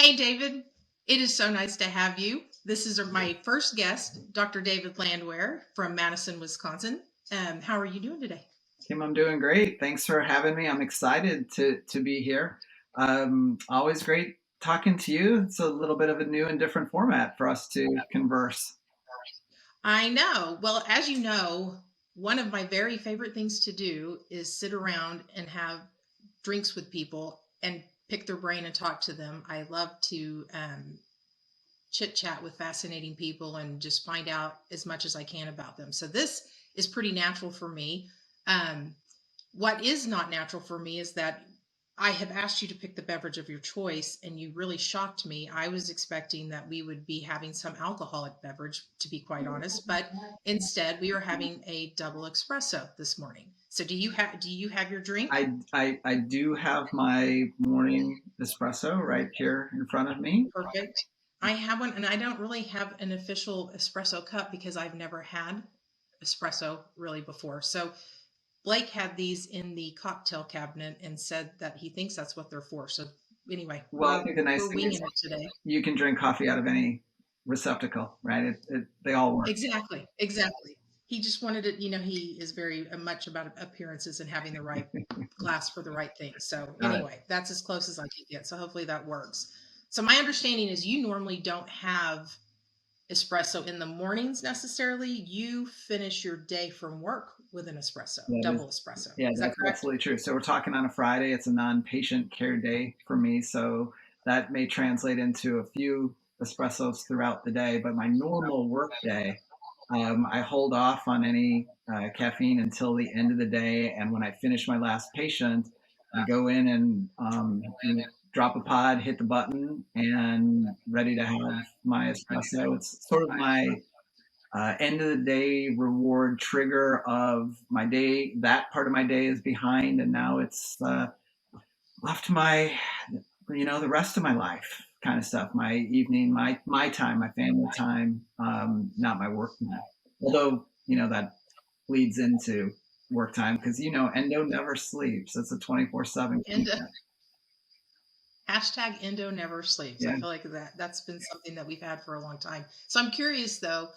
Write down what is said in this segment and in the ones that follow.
Hey, David. It is so nice to have you. This is my first guest, Dr. David Landwehr from Madison, Wisconsin. How are you doing today? Kim, I'm doing great. Thanks for having me. I'm excited to be here. Always great talking to you. It's a little bit of a new and different format for us to converse. I know. Well, as you know, one of my very favorite things to do is sit around and have drinks with people and pick their brain and talk to them. I love to chit chat with fascinating people and just find out as much as I can about them. So this is pretty natural for me. Um, what is not natural for me is that I have asked you to pick the beverage of your choice, and you really shocked me. I was expecting that we would be having some alcoholic beverage, to be quite honest, but instead we are having a double espresso this morning. So do you have your drink? I do have my morning espresso right here in front of me. Perfect. I have one, and I don't really have an official espresso cup because I've never had espresso really before. So Blake had these in the cocktail cabinet and said that he thinks that's what they're for. So anyway, Well, I we're think the nice we're thing is winging it today. you can drink coffee out of any receptacle, right? They all work. Exactly, exactly. He just wanted it. He is very much about appearances and having the right glass for the right thing. So Got it. anyway, that's as close as I could get. So hopefully that works. So my understanding is you normally don't have espresso in the mornings necessarily. You finish your day from work with an espresso, That is, double espresso. yeah, Is that that's correct? absolutely true. So we're talking on a Friday. It's a non-patient care day for me, so that may translate into a few espressos throughout the day. But my normal work day, I hold off on any caffeine until the end of the day. And when I finish my last patient, I go in and drop a pod, hit the button, and ready to have my espresso. It's sort of my end of the day reward trigger of my day. That part of my day is behind, and now it's left to my, the rest of my life kind of stuff. My evening, my time, my family time, not my work time. Although that leads into work time because Endo never sleeps. It's a 24/7 And commitment. hashtag Endo never sleeps. I Yeah. feel like that's been something that we've had for a long time. So I'm curious though,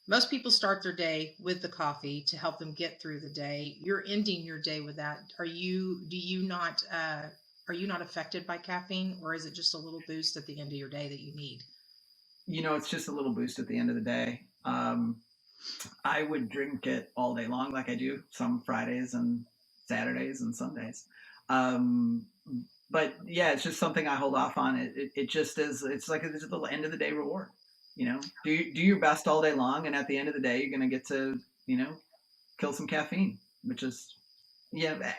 most people start their day with the coffee to help them get through the day. You're ending your day with that. Are you not affected by caffeine, or is it just a little boost at the end of your day that you need? It's just a little boost at the end of the day. I would drink it all day long, like I do some Fridays and Saturdays and Sundays. Um, but yeah, it's just something I hold off on. It just is. It's like it's a little end of the day reward. Do your best all day long, and at the end of the day, you're gonna get to kill some caffeine, which is yeah.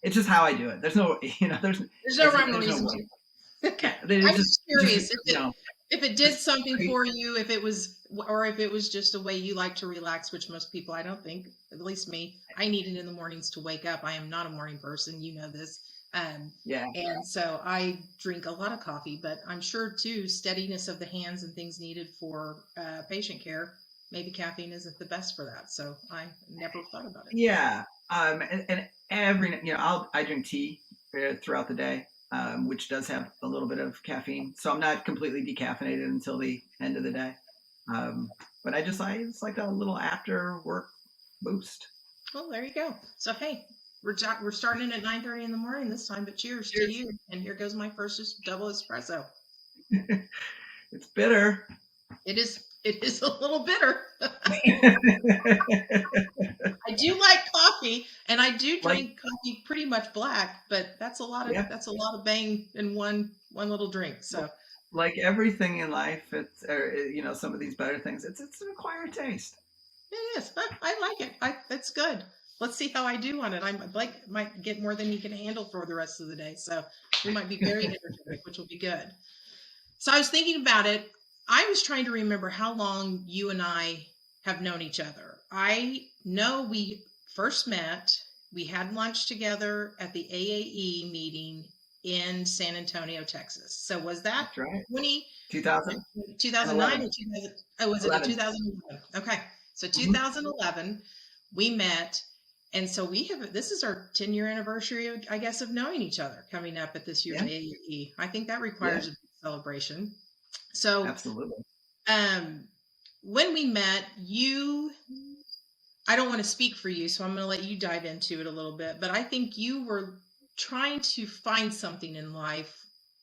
It's just how I do it. There's no There's no rhyme or there's no reason way. to. Yeah, Okay. I it's was just just curious if it did just something great. for you, if it was just a way you like to relax, which most people, I don't think, at least me, I need it in the mornings to wake up. I am not a morning person, you know this. Um, Yeah. and so I drink a lot of coffee, but I'm sure too, steadiness of the hands and things needed for patient care, maybe caffeine isn't the best for that. So I never thought about it. Yeah, and every I drink tea throughout the day, which does have a little bit of caffeine. So I'm not completely decaffeinated until the end of the day. Um, but it's like a little after work boost. Well, there you go. So hey, we're starting at 9:30 in the morning this time, but cheers to Cheers. you. And here goes my first double espresso. It's bitter. It is a little bitter. I do like coffee, and I do like drink coffee pretty much black, but yeah, that's a lot of bang in one little drink. So like everything in life, it's some of these better things. It's an acquired taste. it is. I like it. That's good. Let's see how I do on it. I'm Blake might get more than he can handle for the rest of the day, so we might be very energetic, which will be good. So I was thinking about it. I was trying to remember how long you and I have known each other. I know we first met, we had lunch together at the AAE meeting in San Antonio, Texas. So was that That's right. 20, 2009 2011. or 2000? Oh, was it a 11. 2011? Okay. So Mhm. 2011, we met. And so this is our 10-year anniversary, I guess, of knowing each other coming up at this year's Yeah. AAE. I think that Yeah. requires celebration. So, Absolutely. um, when we met, I don't want to speak for you, so I'm going to let you dive into it a little bit, but I think you were trying to find something in life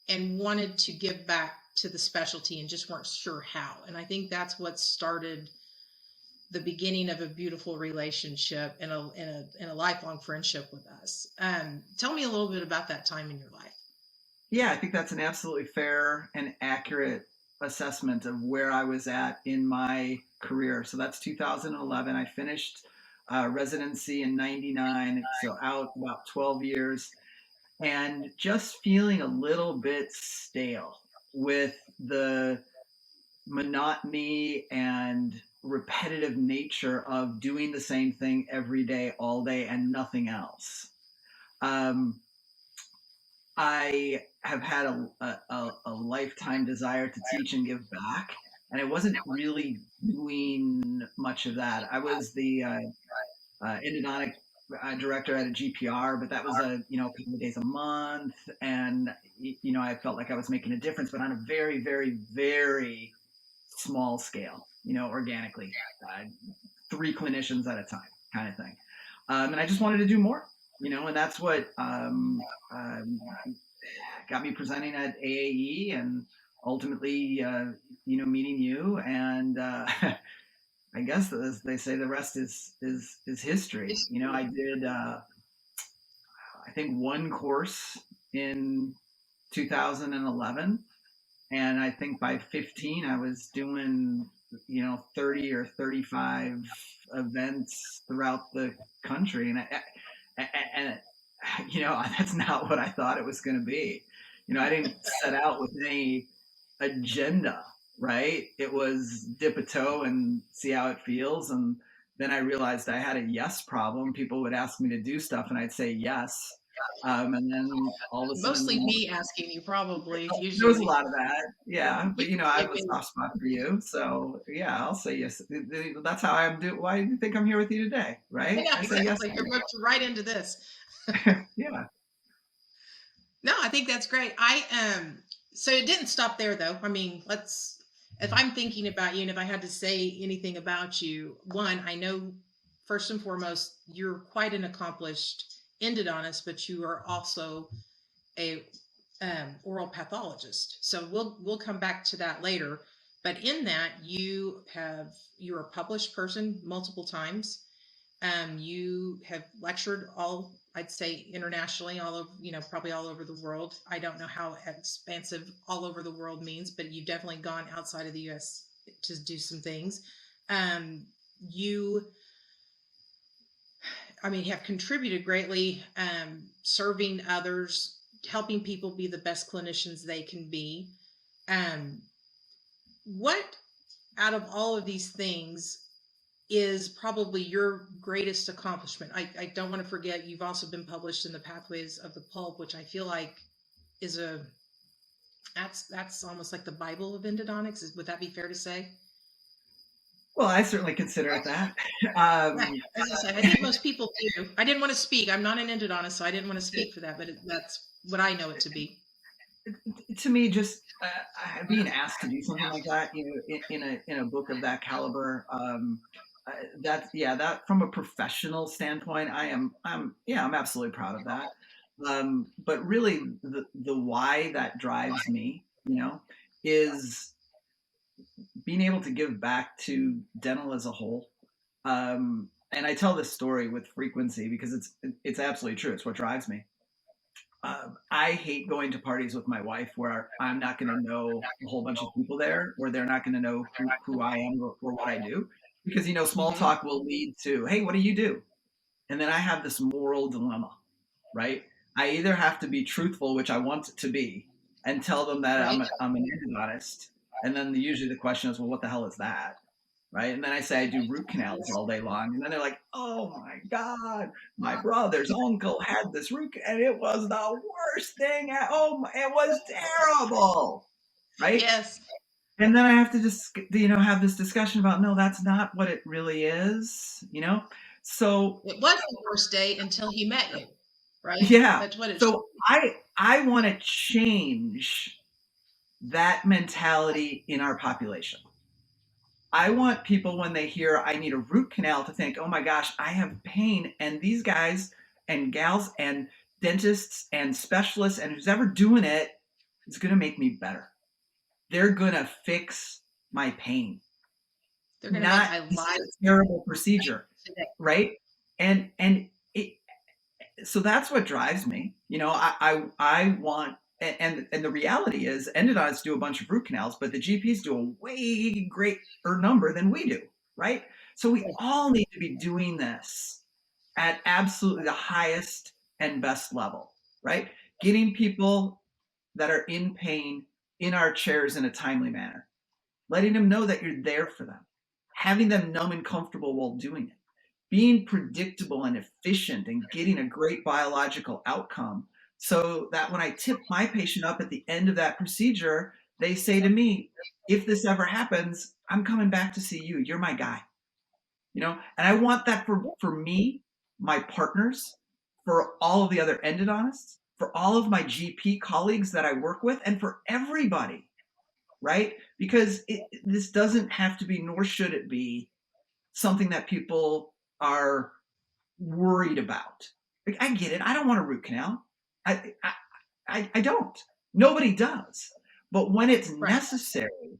and wanted to give back to the specialty and just weren't sure how. And I think that's what started the beginning of a beautiful relationship and a lifelong friendship with us. Tell me a little bit about that time in your life. Yeah, I think that's an absolutely fair and accurate assessment of where I was at in my career. So that's 2011. I finished residency in 99, so out about 12 years, and just feeling a little bit stale with the monotony and repetitive nature of doing the same thing every day, all day, and nothing else. Um, I have had a lifetime desire to teach and give back, and I wasn't really doing much of that. I was the endodontic director at a GPR, but that was a couple of days a month, and I felt like I was making a difference, but on a very, very, very small scale, organically, uh, 3 clinicians at a time, kind of thing. And I just wanted to do more, and that's what got me presenting at AAE and ultimately, meeting you. And I guess, as they say, the rest is history. I did, I think, one course in 2011, and I think by 15 I was doing 30 or 35 events throughout the country, and that's not what I thought it was going to be. I didn't set out with any agenda, right? It was dip a toe and see how it feels. And then I realized I had a yes problem. People would ask me to do stuff and I'd say yes. And then all of a Mostly sudden, me asking you, probably, there was a usually. lot of that. Yeah. You But, I give have a me, soft spot for you. So, yeah, I'll say yes. That's how I'm doing. Why do you think I'm here with you today? Right? yeah, I say yes. exactly. I roped you right into this. Yeah. No, I think that's great. So it didn't stop there though. I mean, if I'm thinking about you and if I had to say anything about you, one, I know first and foremost, you're quite an accomplished endodontist, but you are also a oral pathologist. So we'll come back to that later. But in that, you're a published person multiple times. You have lectured I'd say internationally, all over, probably all over the world. I don't know how expansive all over the world means, but you've definitely gone outside of the US to do some things. You, I mean, have contributed greatly, serving others, helping people be the best clinicians they can be. Um, what out of all of these things is probably your greatest accomplishment? I don't want to forget you've also been published in the Pathways of the Pulp, which I feel like is that's almost like the Bible of endodontics. Would that be fair to say? Well, I certainly consider it that. Yeah, Um, as I said, I think most people do. I didn't want to speak. I'm not an endodontist, so I didn't want to speak for that, but that's what I know it to be. to me, just being asked to do something like that, in a book of that caliber, that from a professional standpoint, I'm absolutely proud of that. But really, the why that drives me, is being able to give back to dental as a whole. And I tell this story with frequency because it's absolutely true. It's what drives me. I hate going to parties with my wife where I'm not going to know a whole bunch of people there, or they're not going to know who I am or what I do. Because, small Hmm. talk will lead to, hey, what do you do? And then I have this moral dilemma, right? I either have to be truthful, which I want it to be, and tell them that Right? I'm an endodontist. And then usually the question is, well, what the hell is that? Right? And then I say I do root canals all day long, and then they're like, "Oh my god, my brother's uncle had this and it was the worst thing. It was terrible." Right? Yes. And then I have to just have this discussion about, no, that's not what it really is. So It was the worst day until he met you, right? yeah, That's what it should so I want to change that mentality in our population. I want people, when they hear I need a root canal, to think, oh my gosh, I have pain. And these guys and gals and dentists and specialists and who's ever doing it is going to make me better. They're going to fix my pain, They're going to make not my this life is a terrible procedure, today. right? And it, so that's what drives me. I want, and the reality is endodontists do a bunch of root canals, but the GPs do a way greater number than we do, right? So we all need to be doing this at absolutely the highest and best level, right? Getting people that are in pain in our chairs in a timely manner, letting them know that you're there for them, having them numb and comfortable while doing it, being predictable and efficient and getting a great biological outcome so that when I tip my patient up at the end of that procedure, they say to me, if this ever happens, I'm coming back to see you. You're my guy. And I want that for me, my partners, for all of the other endodontists, for all of my GP colleagues that I work with, and for everybody, right? Because this doesn't have to be, nor should it be, something that people are worried about. Like, I get it. I don't want a root canal. I don't. Nobody does. But when it's Right. necessary,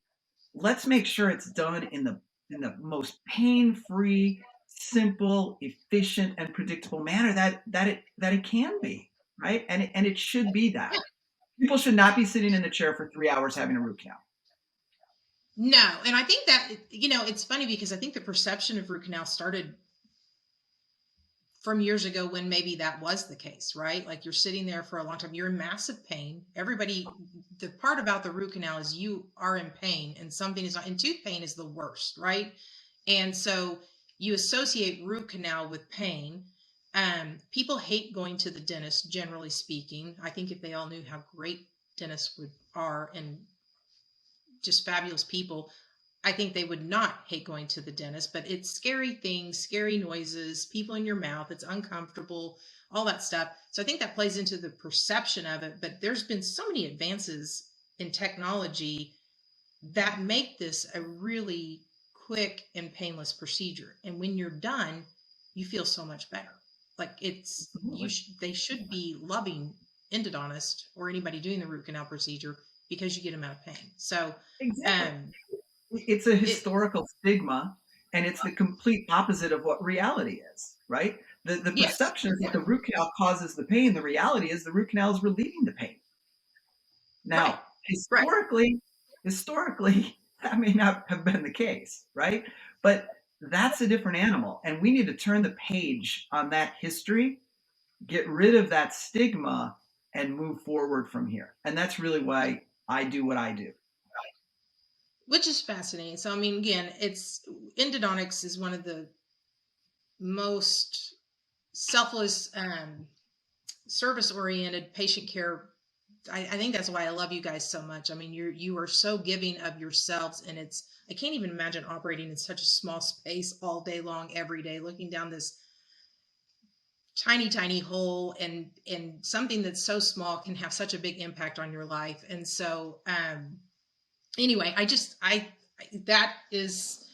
let's make sure it's done in the most pain-free, simple, efficient, and predictable manner that it can be, right? And it should be that. Yeah. People should not be sitting in the chair for 3 hours having a root canal. No. And I think that, it's funny because I think the perception of root canal started from years ago when maybe that was the case, right? Like you're sitting there for a long time, you're in massive pain. Everybody, the part about the root canal is you are in pain and something is not, and tooth pain is the worst, right? And so you associate root canal with pain. People hate going to the dentist, generally speaking. I think if they all knew how great dentists are and just fabulous people, I think they would not hate going to the dentist, but it's scary things, scary noises, people in your mouth, it's uncomfortable, all that stuff. So I think that plays into the perception of it. But there's been so many advances in technology that make this a really quick and painless procedure. And when you're done, you feel so much better. Like Absolutely. they should be loving endodontist or anybody doing the root canal procedure because you get them out of pain. So, Exactly. um, It's a it, historical stigma, and it's the complete opposite of what reality is, right? The yes, perception is that yeah, the root canal causes the pain. The reality is the root canal is relieving the pain. right, Now, right. historically, that may not have been the case, right? But that's a different animal, and we need to turn the page on that history, get rid of that stigma, and move forward from here. And that's really why I do what I do. Which is fascinating. So, I mean, again, it's endodontics is one of the most selfless, service oriented patient care. I think that's why I love you guys so much. I mean, you are so giving of yourselves, and I can't even imagine operating in such a small space all day long, every day, looking down this tiny hole, and something that's so small can have such a big impact on your life. And so, anyway, that is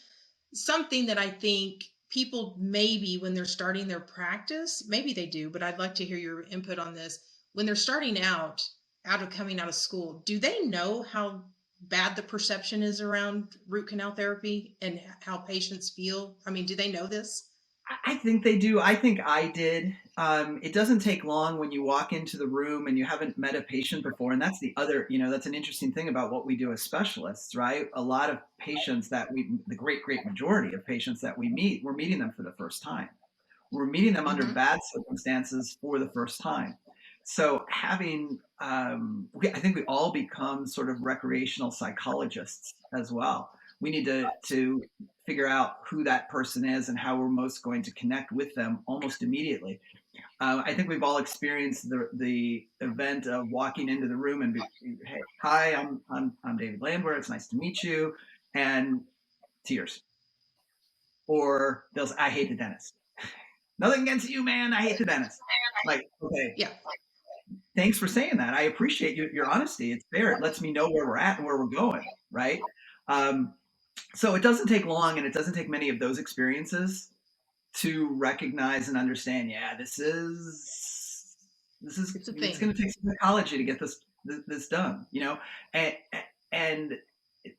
something that I think people, maybe when they're starting their practice, maybe they do, but I'd like to hear your input on this. When they're starting out of coming out of school, do they know how bad the perception is around root canal therapy and how patients feel? I mean, do they know this? I think they do. I think I did. It doesn't take long when you walk into the room and you haven't met a patient before. And that's the other, that's an interesting thing about what we do as specialists, right? A lot of patients the great majority of patients that we meet, we're meeting them for the first time. We're meeting them under Mm-hmm. bad circumstances for the first time. So I think we all become sort of recreational psychologists as well. We need to figure out who that person is and how we're most going to connect with them almost immediately. I think we've all experienced the event of walking into the room and hey, hi, I'm David Landwehr. It's nice to meet you, and tears, or they'll say, I hate the dentist. Nothing against you, man. I hate the dentist. Like, okay, Yeah. thanks for saying that. I appreciate your honesty. It's fair. It lets me know where we're at and where we're going, right? Um, so it doesn't take long, and it doesn't take many of those experiences to recognize and understand. Yeah, It's a it's thing. going to take some psychology to get this done. And and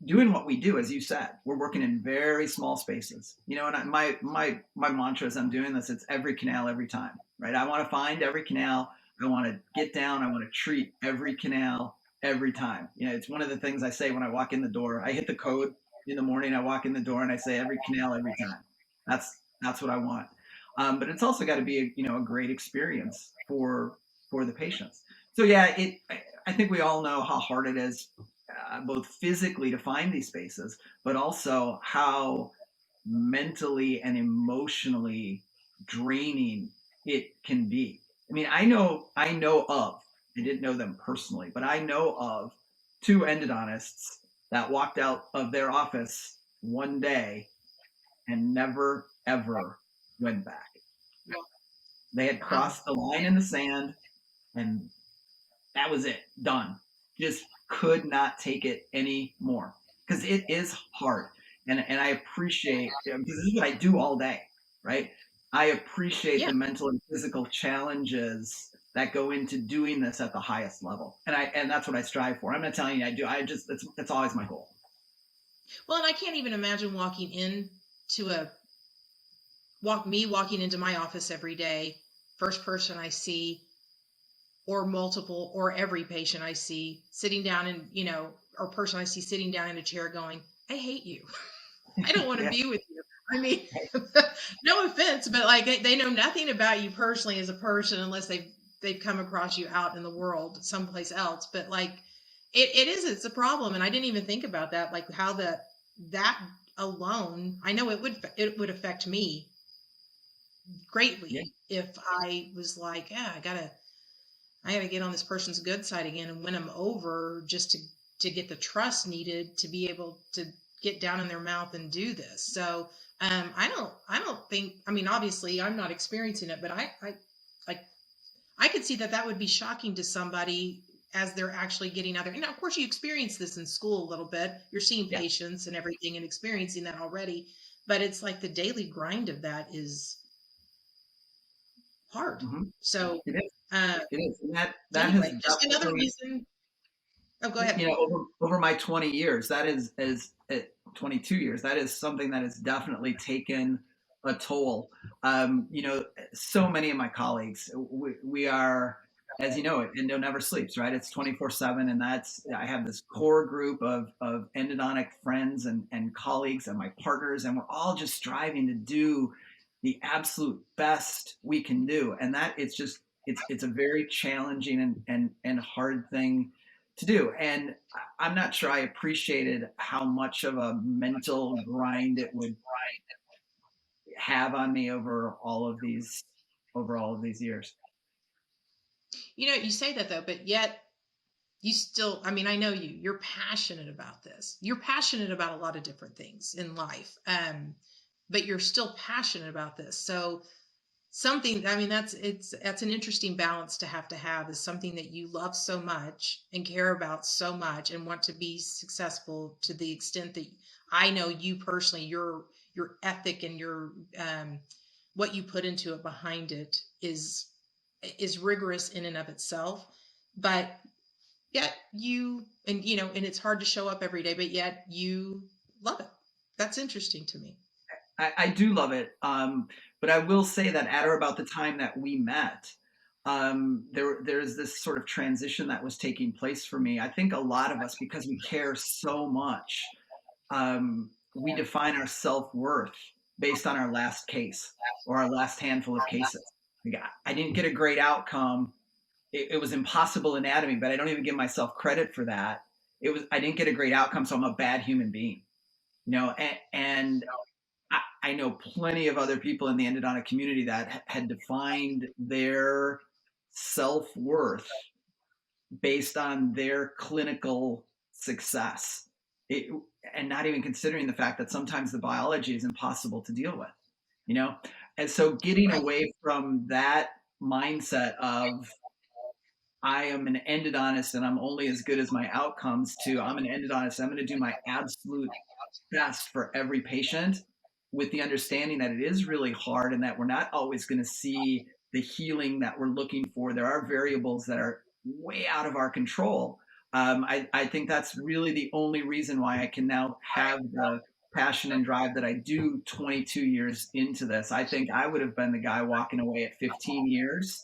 doing what we do, as you said, we're working in very small spaces. And my mantra as I'm doing this, it's every canal every time, right? I want to find every canal. I want to get down. I want to treat every canal every time. It's one of the things I say when I walk in the door. I hit the code in the morning. I walk in the door and I say every canal every time. That's what I want. But it's also got to be a great experience for the patients. So yeah, I think we all know how hard it is, both physically to find these spaces, but also how mentally and emotionally draining it can be. I mean, I didn't know them personally, but I know of two endodontists that walked out of their office one day and never ever went back. They had Wow. crossed the line in the sand, and that was it. Done. Just could not take it anymore because it is hard. And I appreciate, because this is what I do all day, right? I appreciate Yeah. the mental and physical challenges that go into doing this at the highest level. And that's what I strive for. I'm not telling you I do. It's always my goal. Well, and I can't even imagine walking into my office every day, first person I see, or multiple, or every patient I see sitting down and, or person I see sitting down in a chair going, I hate you. I don't want to Yeah. be with you. I mean, no offense, but like they know nothing about you personally as a person unless they've come across you out in the world someplace else. But like it's a problem, and I didn't even think about that. Like how that alone, I know it would affect me Yeah. greatly if I was like, yeah, I gotta get on this person's good side again and win them over just to get the trust needed to be able to get down in their mouth and do this. So I don't think, I mean, obviously I'm not experiencing it, but like I could see that would be shocking to somebody as they're actually getting out there. And of course you experience this in school a little bit. You're seeing Yeah. patients and everything and experiencing that already, but it's like the daily grind of that is hard. Hmm. So It is. uh It is. And that has anyway, just another definitely, reason. Oh, go ahead. over my 20 years, that is 22 years, that is something that has definitely taken a toll. So many of my colleagues, we are, as you know, Endo never sleeps, right? It's 24/7. And I have this core group of endodontic friends and colleagues and my partners, and we're all just striving to do the absolute best we can do. And that it's a very challenging and hard thing to do. And I'm not sure I appreciated how much of a mental grind it would have on me over all of these years. You say that though, but yet you still, I mean, I know you're passionate about this. You're passionate about a lot of different things in life. But you're still passionate about this. So something, I mean, that's an interesting balance to have is something that you love so much and care about so much and want to be successful to the extent that I know you personally, your ethic and your what you put into it behind it is rigorous in and of itself. But yet and it's hard to show up every day, but yet you love it. That's interesting to me. I do love it. But I will say that at or about the time that we met, there's this sort of transition that was taking place for me. I think a lot of us, because we care so much, we define our self-worth based on our last case or our last handful of cases. Like, I didn't get a great outcome. It was impossible anatomy, but I don't even give myself credit for that. I didn't get a great outcome, so I'm a bad human being. And I know plenty of other people in the endodontic community that had defined their self-worth based on their clinical success. It, and not even considering the fact that sometimes the biology is impossible to deal with, you know? And so getting Right. away from that mindset of I am an endodontist and I'm only as good as my outcomes to I'm an endodontist. I'm going to do my absolute best for every patient with the understanding that it is really hard and that we're not always going to see the healing that we're looking for. There are variables that are way out of our control. I think that's really the only reason why I can now have the passion and drive that I do 22 years into this. I think I would have been the guy walking away at 15 years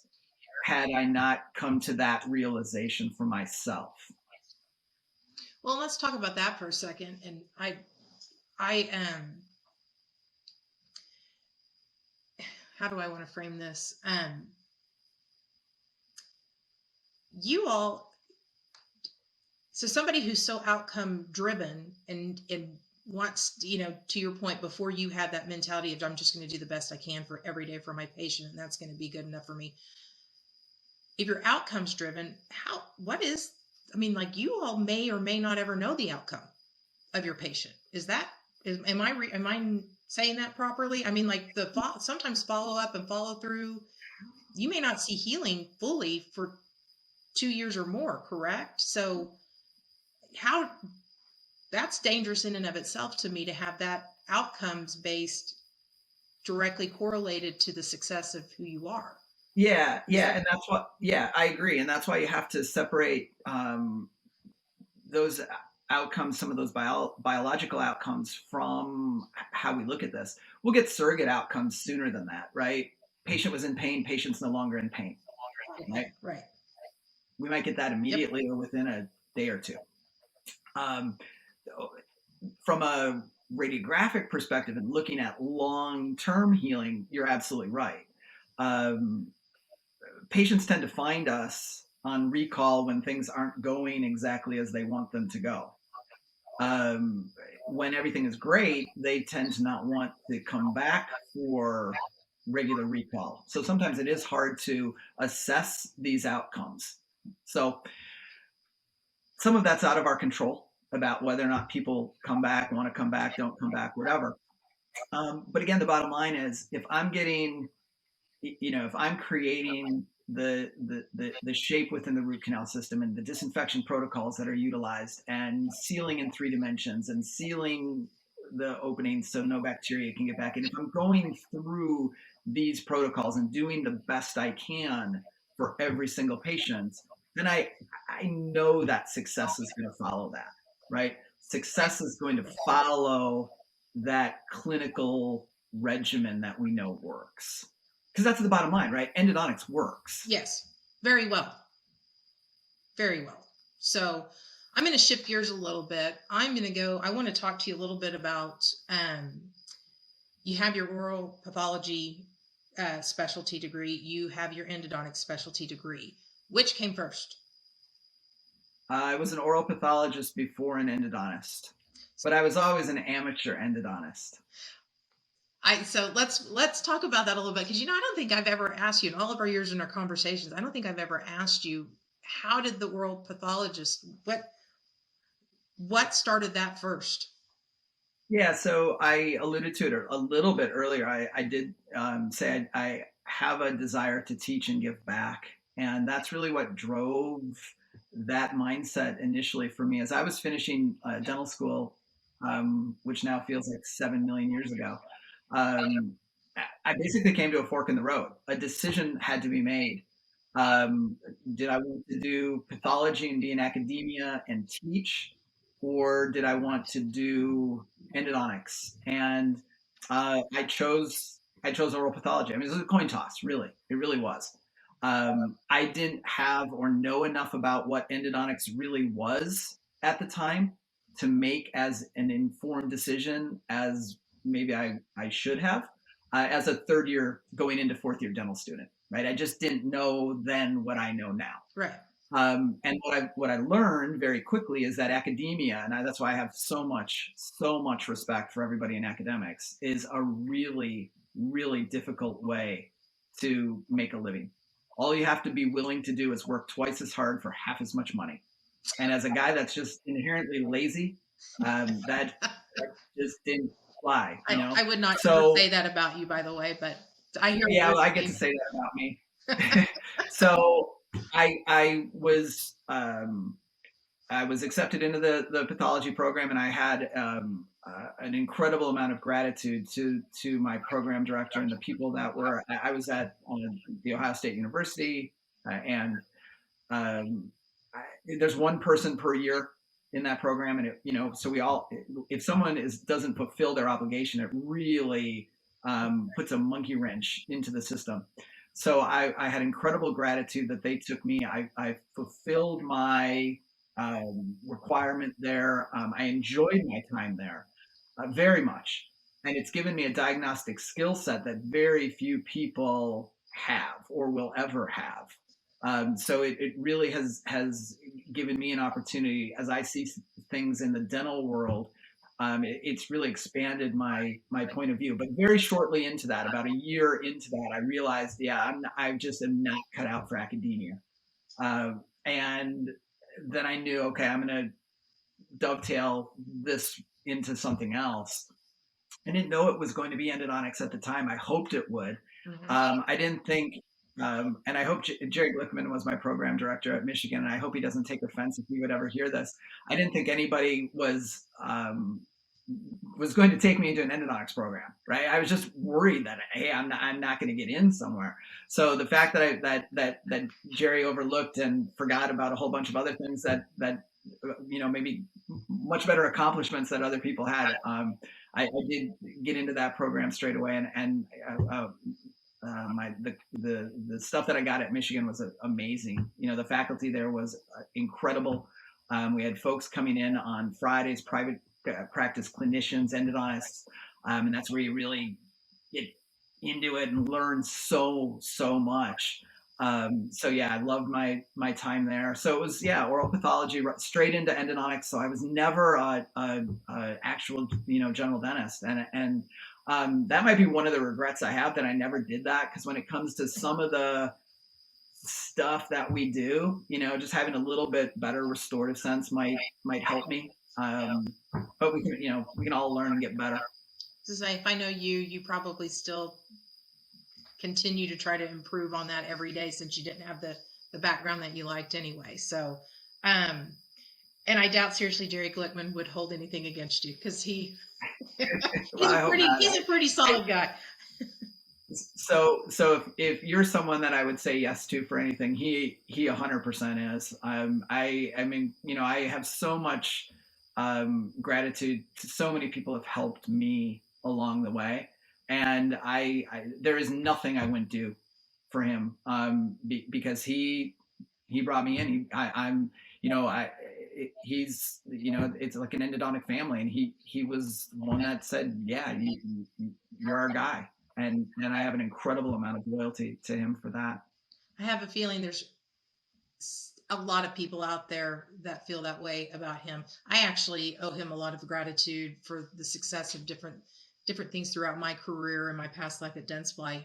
had I not come to that realization for myself. Well, let's talk about that for a second. And I am, how do I want to frame this? You all, so somebody who's so outcome driven and wants, to your point before, you had that mentality of I'm just going to do the best I can for every day for my patient, and that's going to be good enough for me. If you're outcomes driven, like you all may or may not ever know the outcome of your patient. Am I saying that properly? I mean, like sometimes follow up and follow through, you may not see healing fully for 2 years or more, correct? So that's dangerous in and of itself to me, to have that outcomes based directly correlated to the success of who you are. Yeah, and that's what. Yeah, I agree, and that's why you have to separate those outcomes, some of those biological outcomes, from how we look at this. We'll get surrogate outcomes sooner than that, right? Patient was in pain, patient's no longer in pain, right? Right. We might get that immediately or within a day or two. From a radiographic perspective and looking at long-term healing, you're absolutely right. Patients tend to find us on recall when things aren't going exactly as they want them to go. When everything is great, they tend to not want to come back for regular recall. So sometimes it is hard to assess these outcomes. So some of that's out of our control about whether or not people come back, want to come back, don't come back, whatever. But again, the bottom line is if I'm getting, if I'm creating the shape within the root canal system and the disinfection protocols that are utilized and sealing in 3 dimensions and sealing the openings so no bacteria can get back in, if I'm going through these protocols and doing the best I can for every single patient, then I know that success is going to follow that, right? Success is going to follow that clinical regimen that we know works. Because that's the bottom line, right? Endodontics works. Yes, very well. Very well. So I'm going to shift gears a little bit. I want to talk to you a little bit about, you have your oral pathology specialty degree. You have your endodontic specialty degree. Which came first? I was an oral pathologist before an endodontist, but I was always an amateur endodontist. So let's talk about that a little bit, because I don't think I've ever asked you in all of our years in our conversations. I don't think I've ever asked you, how did the oral pathologist, what started that first? Yeah, so I alluded to it a little bit earlier. I did say I have a desire to teach and give back, and that's really what drove that mindset initially for me. As I was finishing dental school, which now feels like 7 million years ago, I basically came to a fork in the road. A decision had to be made. Did I want to do pathology and be in academia and teach, or did I want to do endodontics? And I chose oral pathology. I mean, it was a coin toss, really. It really was. I didn't have or know enough about what endodontics really was at the time to make as an informed decision as maybe I should have as a third year going into fourth year dental student, right? I just didn't know then what I know now. Right. And what I learned very quickly is that academia, and that's why I have so much respect for everybody in academics, is a really, really difficult way to make a living. All you have to be willing to do is work twice as hard for half as much money. And as a guy that's just inherently lazy, that just didn't fly. I would not say that about you, by the way, but I hear. Yeah, well, I get to say that about me. So I was I was accepted into the pathology program, and I had an incredible amount of gratitude to my program director and the people that were. I was at the Ohio State University, and um, there's one person per year in that program, and so we all, if someone doesn't fulfill their obligation, it really puts a monkey wrench into the system. So I had incredible gratitude that they took me. I fulfilled my requirement there. I enjoyed my time there very much, and it's given me a diagnostic skill set that very few people have or will ever have. So it really has given me an opportunity as I see things in the dental world. It's really expanded my point of view. But very shortly into that, about a year into that, I realized, yeah, I just am not cut out for academia. And then I knew, okay, I'm going to dovetail this into something else. I didn't know it was going to be endodontics at the time. I hoped it would. Mm-hmm. I didn't think, and I hope Jerry Glickman was my program director at Michigan, and I hope he doesn't take offense if he would ever hear this. I didn't think anybody was going to take me into an endodontics program, right? I was just worried that, hey, I'm not going to get in somewhere. So the fact that Jerry overlooked and forgot about a whole bunch of other things that maybe much better accomplishments that other people had. I did get into that program straight away, and the stuff that I got at Michigan was amazing. The faculty there was incredible. We had folks coming in on Fridays, private practice clinicians, endodontists, and that's where you really get into it and learn so much. So yeah, I loved my time there. So it was, yeah, oral pathology straight into endodontics. So I was never a actual general dentist, and that might be one of the regrets I have, that I never did that, because when it comes to some of the stuff that we do, just having a little bit better restorative sense might help me. But we can all learn and get better. To say, if I know you, you probably still continue to try to improve on that every day, since you didn't have the background that you liked anyway. So, um, and I doubt seriously Jerry Glickman would hold anything against you, because Well, I hope not. he's a pretty solid guy. So if you're someone that I would say yes to for anything, he 100% is. I mean, I have so much gratitude to so many people have helped me along the way, and there is nothing I wouldn't do for him, because he brought me in. I'm I he's it's like an endodontic family, and he was one that said, yeah, you're our guy, and I have an incredible amount of loyalty to him for that. I have a feeling there's a lot of people out there that feel that way about him. I actually owe him a lot of gratitude for the success of different things throughout my career and my past life at Dentsply.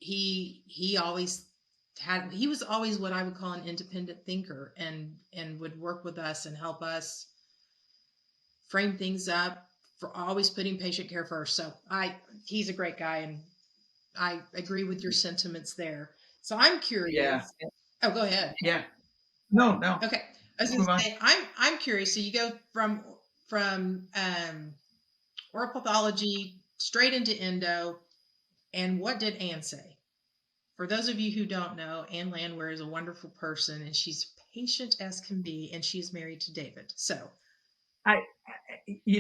He always he was always what I would call an independent thinker, and would work with us and help us frame things up, for always putting patient care first. So he's a great guy, and I agree with your sentiments there. So I'm Yeah, curious. Oh, go ahead. yeah. No, Okay. I was let's going move to on. say, I'm curious. So you go from oral pathology straight into endo, and what did Anne say? For those of you who don't know, Anne Landwehr is a wonderful person, and she's patient as can be, and she's married to David. So I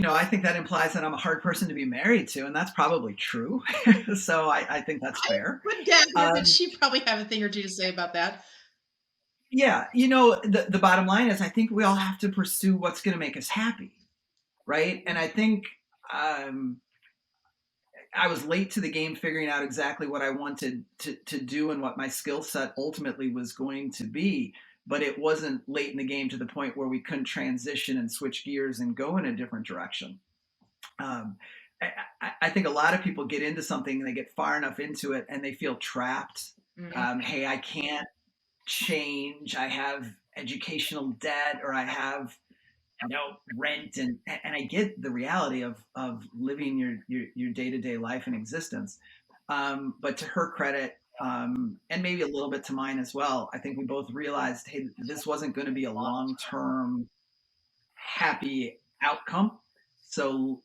I think that implies that I'm a hard person to be married to, and that's probably true. So I think that's I fair. would gather that Um, she probably have a thing or two to say about that. yeah, the bottom line is, I think we all have to pursue what's going to make us happy, right? And I think um, I was late to the game figuring out exactly what I wanted to do and what my skill set ultimately was going to be. But it wasn't late in the game to the point where we couldn't transition and switch gears and go in a different direction. Um, I think a lot of people get into something and they get far enough into it and they feel trapped. Mm-hmm. Hey, I can't change. I have educational debt, or I have rent, and I get the reality of living your day-to-day life and existence. But to her credit, and maybe a little bit to mine as well. I think we both realized, hey, this wasn't going to be a long-term happy outcome. So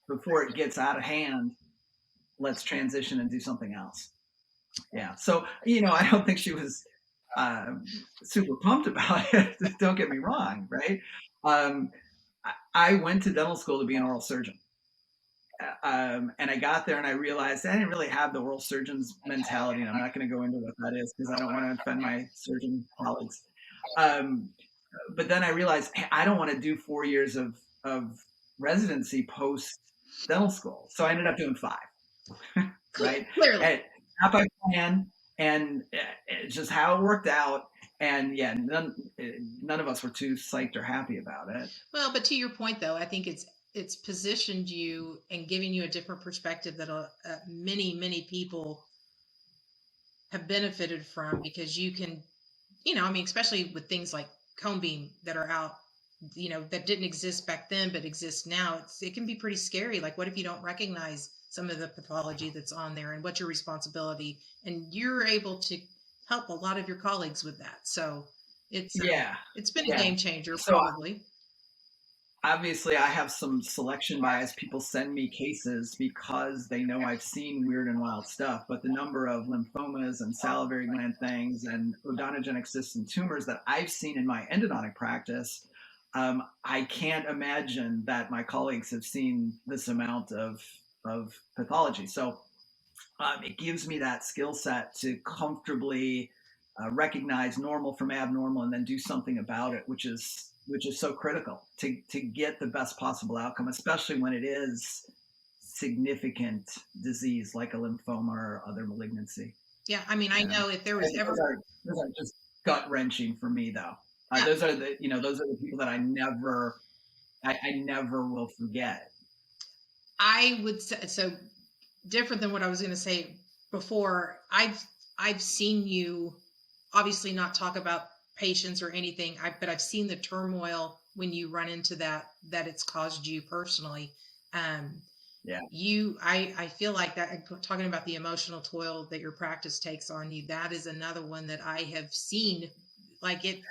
before it gets out of hand, let's transition and do something else. Yeah. So, I don't think she was super pumped about it. Don't get me wrong, right? Um, I went to dental school to be an oral surgeon. And I got there and I realized I didn't really have the oral surgeon's mentality. And I'm not going to go into what that is because I don't want to offend my surgeon colleagues. Um, but then I realized, hey, I don't want to do 4 years of residency post dental school. So I ended up doing 5, right? Clearly. And not by plan, and it's just how it worked out. And yeah, none of us were too psyched or happy about it. Well, but to your point, though, I think it's positioned you and giving you a different perspective that many people have benefited from, because you can, I mean, especially with things like cone beam that are out, that didn't exist back then but exist now. It can be pretty scary. Like, what if you don't recognize some of the pathology that's on there, and what's your responsibility? And you're able to help a lot of your colleagues with that. So Yeah, it's been a yeah. game changer, So probably. obviously, I have some selection bias. People send me cases because they know I've seen weird and wild stuff. But the number of lymphomas and salivary gland things and odontogenic cysts and tumors that I've seen in my endodontic practice, I can't imagine that my colleagues have seen this amount of pathology. So it gives me that skill set to comfortably recognize normal from abnormal and then do something about it, which is so critical to get the best possible outcome, especially when it is significant disease like a lymphoma or other malignancy. Yeah, I mean, I You know, know if there was and ever, those are just gut wrenching for me, though. yeah, Those are the people that I never will forget. I would say so. Different than what I was going to say before. I've seen you obviously not talk about patients or anything, but I've seen the turmoil when you run into that it's caused you personally. Um, Yeah, I feel like that, talking about the emotional toil that your practice takes on you, that is another one that I have seen. Like, it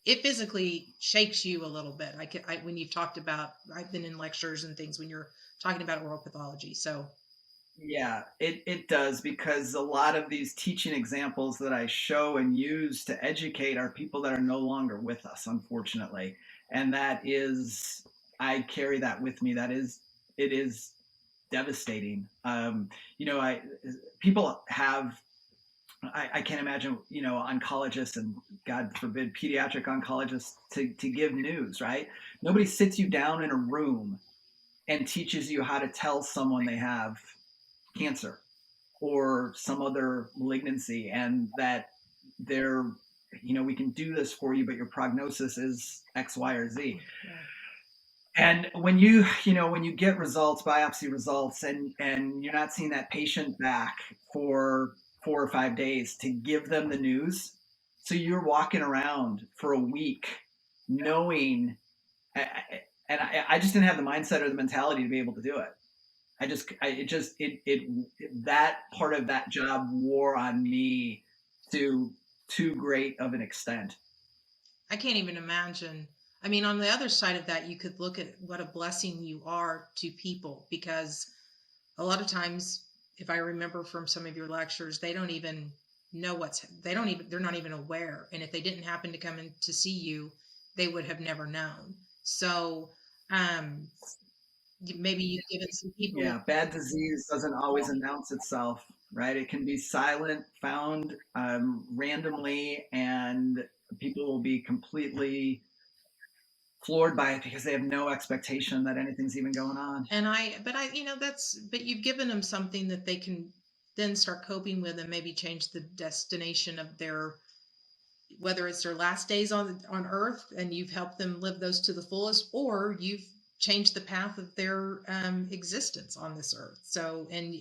physically shakes you a little bit. When you've talked about, I've been in lectures and things when you're talking about oral pathology. So yeah, it does, because a lot of these teaching examples that I show and use to educate are people that are no longer with us, unfortunately. And that is, I carry that with me. It is devastating. I people have, I can't imagine, oncologists and God forbid pediatric oncologists to give news, right? Nobody sits you down in a room and teaches you how to tell someone they have cancer or some other malignancy, and that they're, we can do this for you, but your prognosis is X, Y, or Z. yeah. And when you get results, biopsy results, and you're not seeing that patient back for 4 or 5 days to give them the news, so you're walking around for a week knowing, and I just didn't have the mindset or the mentality to be able to do it. That part of that job wore on me to too great of an extent. I can't even imagine. I mean, on the other side of that, you could look at what a blessing you are to people, because a lot of times, if I remember from some of your lectures, they don't even know they're not even aware. And if they didn't happen to come in to see you, they would have never known. So, um, maybe you've given some people, Yeah, bad disease doesn't always announce itself, right? It can be silent, found randomly, and people will be completely floored by it because they have no expectation that anything's even going on. but you've given them something that they can then start coping with, and maybe change the destination of their, whether it's their last days on earth, and you've helped them live those to the fullest, or you've changed the path of their existence on this earth. So, and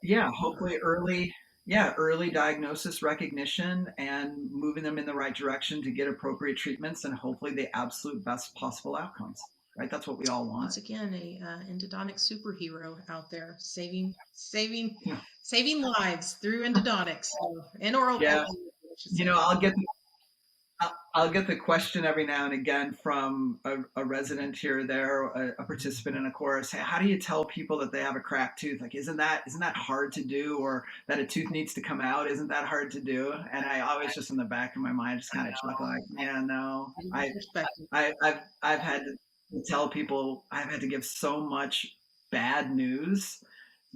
Yeah, hopefully early diagnosis, recognition, and moving them in the right direction to get appropriate treatments and hopefully the absolute best possible outcomes. right? That's what we all want. Once again, a endodontic superhero out there saving lives through endodontics, so, and oral Yeah, health, I should you say. know, I'll get the question every now and again from a resident here or there, a participant in a course. Hey, how do you tell people that they have a cracked tooth? Like, isn't that hard to do, or that a tooth needs to come out? Isn't that hard to do? And I always just in the back of my mind just kind of chuckle like, yeah, no. Perspective. I've had to tell people I've had to give so much bad news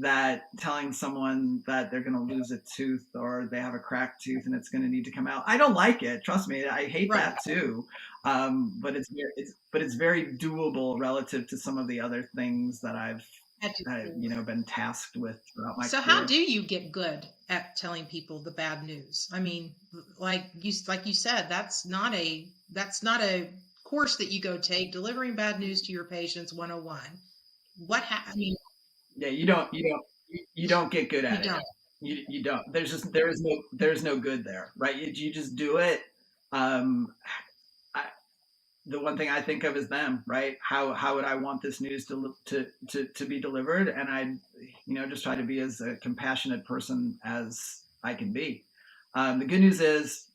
that telling someone that they're going to lose a tooth or they have a cracked tooth and it's going to need to come out, I don't like it. Trust me, I hate Right. that too. But it's very doable relative to some of the other things that I've been tasked with throughout my So career. how do you get good at telling people the bad news? I mean, like you said, that's not a course that you go take. Delivering bad news to your patients 101. I mean, Yeah, you don't get good at it. don't. You don't. There's no good there, right? You just do it. Um, I, the one thing I think of is them, right? How would I want this news to be delivered? And I, just try to be as a compassionate person as I can be. The good news is,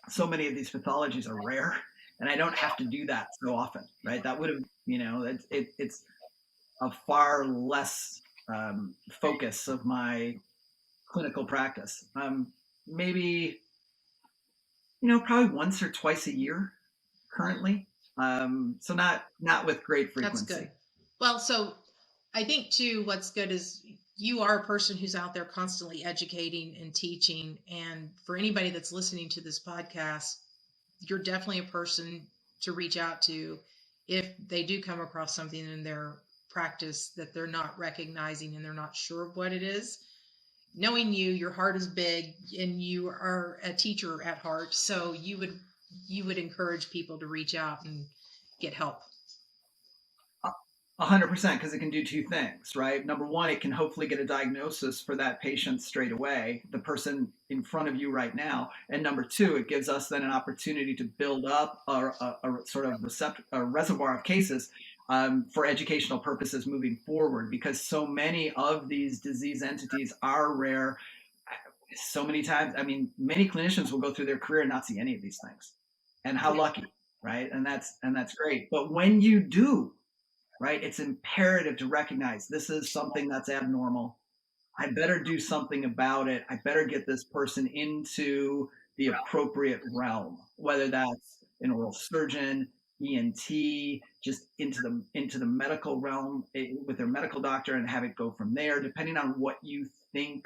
so many of these pathologies are rare, and I don't have to do that so often, right? That would have, it's a far less focus of my clinical practice. Maybe, probably once or twice a year currently. So not with great That's frequency. good. Well, so I think too, what's good is you are a person who's out there constantly educating and teaching. And for anybody that's listening to this podcast, you're definitely a person to reach out to if they do come across something in their practice that they're not recognizing and they're not sure of what it is. Knowing you, your heart is big and you are a teacher at heart, so you would encourage people to reach out and get help. 100%, because it can do two things, right? Number one, it can hopefully get a diagnosis for that patient straight away, the person in front of you right now. And number two, it gives us then an opportunity to build up a sort of a reservoir of cases for educational purposes moving forward, because so many of these disease entities are rare. So many times, I mean, many clinicians will go through their career and not see any of these things. And how lucky, right? And that's great. But when you do, right, it's imperative to recognize this is something that's abnormal. I better do something about it. I better get this person into the appropriate realm, whether that's an oral surgeon, ENT, just into the medical realm with their medical doctor and have it go from there, depending on what you think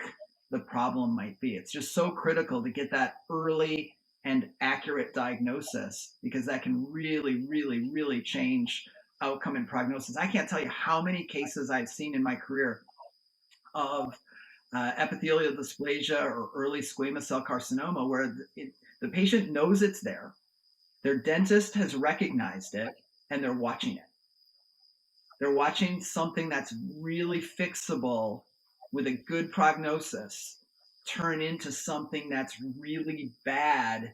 the problem might be. It's just so critical to get that early and accurate diagnosis, because that can really, really, really change outcome and prognosis. I can't tell you how many cases I've seen in my career of epithelial dysplasia or early squamous cell carcinoma where the patient knows it's there, their dentist has recognized it, and they're watching it. They're watching something that's really fixable with a good prognosis turn into something that's really bad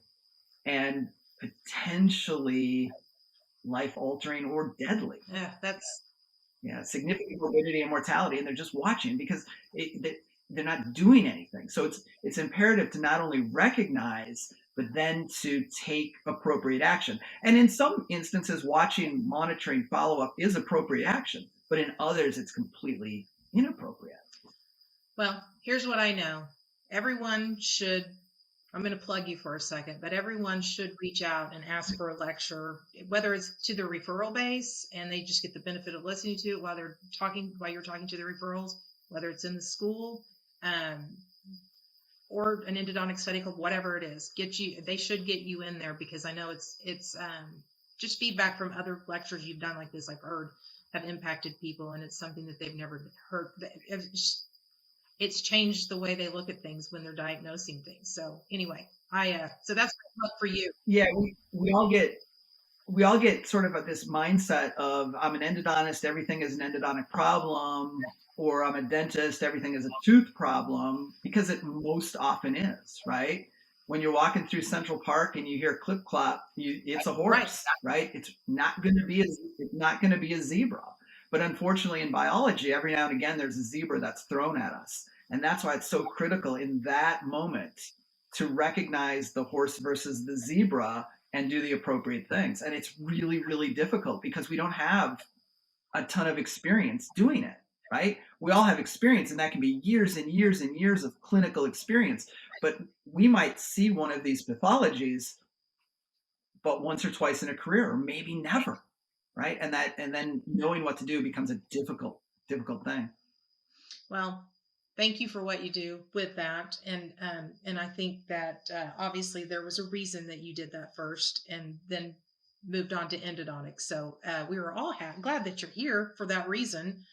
and potentially life altering or deadly. Yeah, that's Significant morbidity and mortality, and they're just watching because they're not doing anything. So it's imperative to not only recognize, but then to take appropriate action. And in some instances, watching, monitoring, follow up is appropriate action, but in others, it's completely inappropriate. well. Here's what I know. Everyone should. I'm going to plug you for a second, but everyone should reach out and ask for a lecture, whether it's to the referral base and they just get the benefit of listening to it while you're talking to the referrals, whether it's in the school, or an endodontic study club, whatever it is. They should get you in there, because I know it's just feedback from other lectures you've done like this. I've heard have impacted people, and it's something that they've never heard. It's changed the way they look at things when they're diagnosing things. So anyway, so that's for you. Yeah, we all get sort of this mindset of I'm an endodontist, everything is an endodontic problem, or I'm a dentist, everything is a tooth problem, because it most often is, right? when you're walking through Central Park and you hear clip clop, it's a Right. horse, right? It's not going to be a zebra. But unfortunately, in biology, every now and again, there's a zebra that's thrown at us, and that's why it's so critical in that moment to recognize the horse versus the zebra and do the appropriate things. And it's really, really difficult because we don't have a ton of experience doing it, right? We all have experience, and that can be years and years and years of clinical experience. But we might see one of these pathologies, but once or twice in a career, or maybe never, right? And then knowing what to do becomes a difficult thing. Well, thank you for what you do with that, and I think that obviously there was a reason that you did that first, and then moved on to endodontics. So we were all glad that you're here for that reason.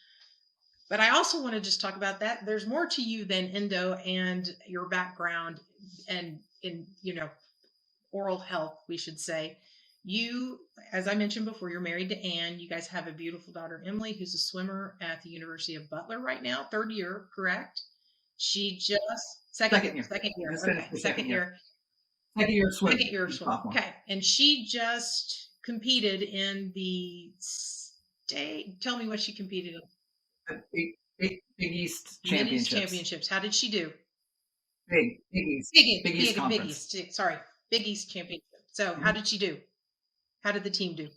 But I also want to just talk about that. There's more to you than endo and your background, and in oral health, we should say. You, as I mentioned before, you're married to Anne. You guys have a beautiful daughter, Emily, who's a swimmer at the University of Butler right now, third year, correct? She just Second year. second year, Just okay, finished the second year, second year second swimming. year of swimming. Sophomore. Okay, and she just competed in the state. Tell me what she competed in. Big East Mid East championships. Championships. How did she do? Big East Big conference. East. Sorry, Big East Championship. So, how did she do? How did the team do?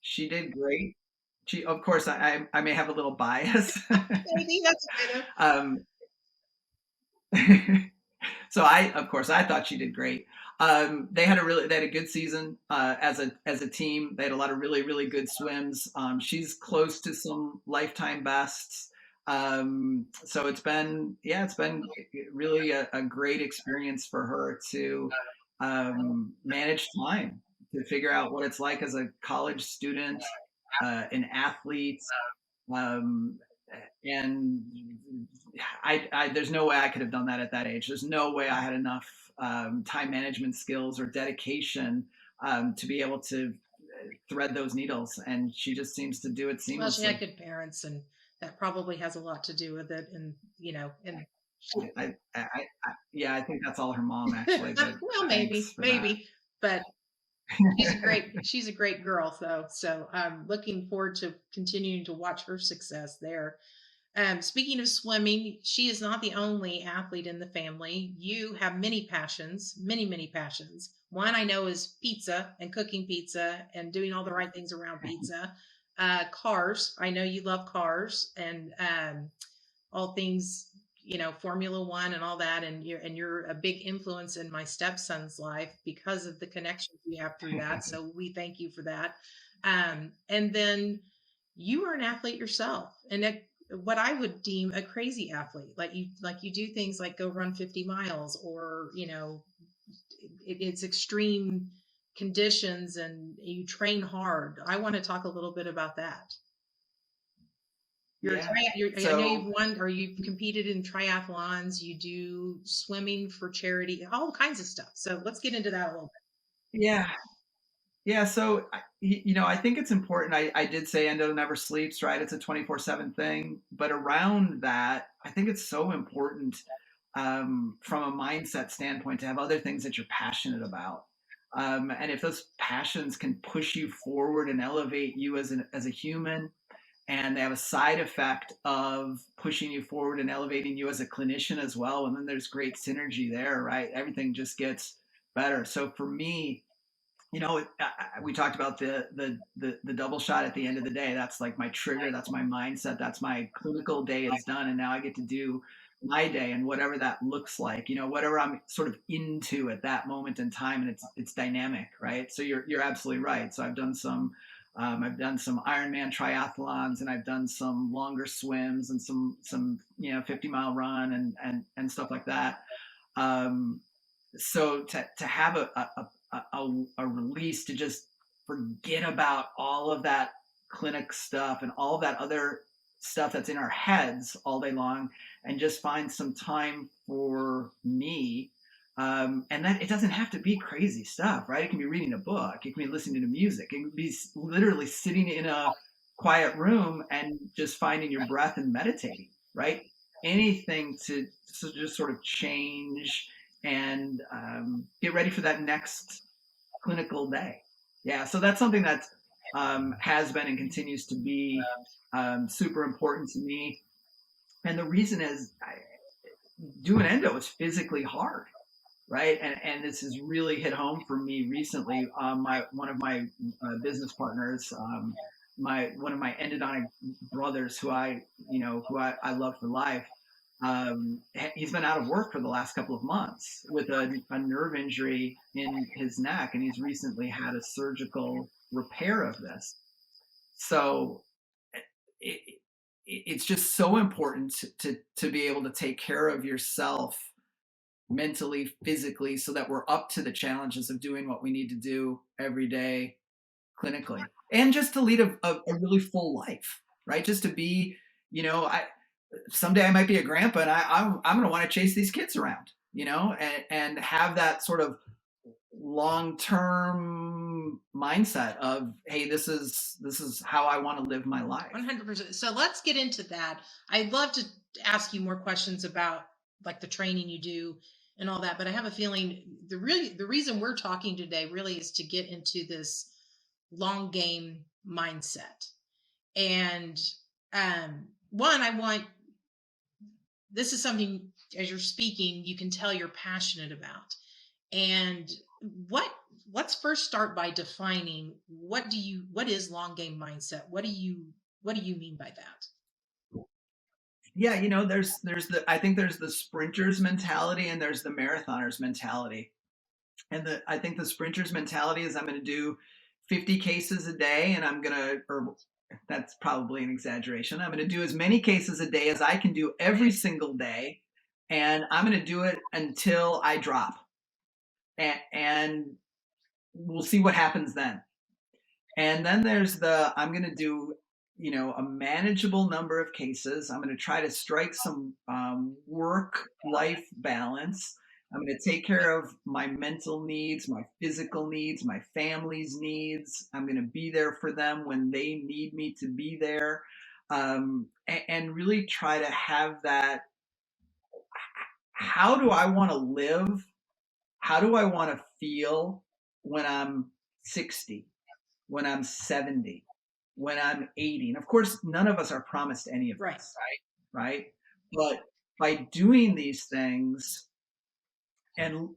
She did great. She, of course, I may have a little bias. Maybe that's kind of. um, so of course, I thought she did great. They had a good season as a team. They had a lot of really good swims. She's close to some lifetime bests. So it's been really a great experience for her to manage time, to figure out what it's like as a college student, an athlete, um, and there's no way I could have done that at that age. There's no way I had enough time management skills or dedication to be able to thread those needles. And she just seems to do it Well, she had seamlessly. good parents, and that probably has a lot to do with it. And Yeah, I think that's all her mom actually. But well, thanks for that. maybe, but she's a great girl though. So I'm looking forward to continuing to watch her success there. Speaking of swimming, she is not the only athlete in the family. You have many passions, many passions. One I know is pizza and cooking pizza and doing all the right things around pizza. Cars. I know you love cars and all things, Formula One and all that. And you're a big influence in my stepson's life because of the connections we have through that. So we thank you for that. And then you are an athlete yourself, and what I would deem a crazy athlete. Like you do things like go run 50 miles, or it's extreme conditions, and you train hard. I want to talk a little bit about that. Yeah. I know So you've won, or you've competed in triathlons. You do swimming for charity, all kinds of stuff. So let's get into that a little yeah, yeah. So I think it's important. I did say Endo never sleeps, right? It's a 24/7 thing. But around that, I think it's so important from a mindset standpoint to have other things that you're passionate about. And if those passions can push you forward and elevate you as a human, and they have a side effect of pushing you forward and elevating you as a clinician as well, and then there's great synergy there, right? Everything just gets better. So for me, we talked about the double shot at the end of the day. That's like my trigger. That's my mindset. That's my clinical day is done, and now I get to do my day and whatever that looks like. Whatever I'm sort of into at that moment in time, and it's dynamic, right? So you're absolutely right. So I've done some Ironman triathlons, and I've done some longer swims and some 50-mile run and stuff like that. Um, so to have a release to just forget about all of that clinic stuff and all of that other stuff that's in our heads all day long, and just find some time for me. And that it doesn't have to be crazy stuff, right? It can be reading a book, it can be listening to music, it can be literally sitting in a quiet room and just finding your breath and meditating, right? Anything to just sort of change and get ready for that next clinical day. Yeah, so that's something that has been and continues to be super important to me. And the reason is doing endo is physically hard, right? And this has really hit home for me recently. My one of my business partners, my one of my endodontic brothers, who I love for life. He's been out of work for the last couple of months with a nerve injury in his neck, and he's recently had a surgical repair of this. So it, it's just so important to be able to take care of yourself mentally, physically, so that we're up to the challenges of doing what we need to do every day clinically. And just to lead a really full life, right? Just to be, I someday I might be a grandpa and I'm going to want to chase these kids around, and have that sort of long-term mindset of, hey, this is how I want to live my life. 100%. So let's get into that. I'd love to ask you more questions about like the training you do and all that, but I have a feeling the reason we're talking today really is to get into this long game mindset. And one, I want this is something as you're speaking, you can tell you're passionate about. And what let's first start by defining what is long game mindset? What do you mean by that? Yeah, there's the I think there's the sprinters mentality and there's the marathoners mentality. And I think the sprinters mentality is I'm going to do 50 cases a day, and I'm going to, or that's probably an exaggeration. I'm going to do as many cases a day as I can do every single day, and I'm going to do it until I drop, and we'll see what happens then. And then there's I'm going to do, a manageable number of cases. I'm going to try to strike some work-life balance. I'm going to take care of my mental needs, my physical needs, my family's needs. I'm going to be there for them when they need me to be there, and really try to have that. How do I want to live? How do I want to feel when I'm 60? When I'm 70, when I'm 80. And of course, none of us are promised any of Right. this, right? But by doing these things and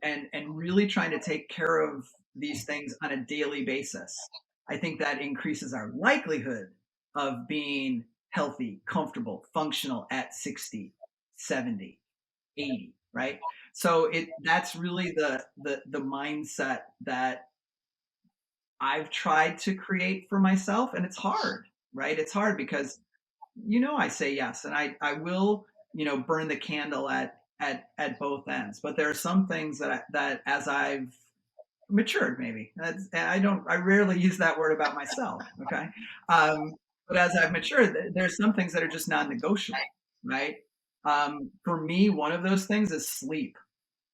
really trying to take care of these things on a daily basis, I think that increases our likelihood of being healthy, comfortable, functional at 60, 70, 80, right? So that's really the mindset that I've tried to create for myself, and it's hard, right? It's hard because I say yes, and I will burn the candle at both ends. But there are some things that as I've matured, maybe I rarely use that word about myself. Okay, but as I've matured, there's some things that are just non-negotiable, right? For me, one of those things is sleep.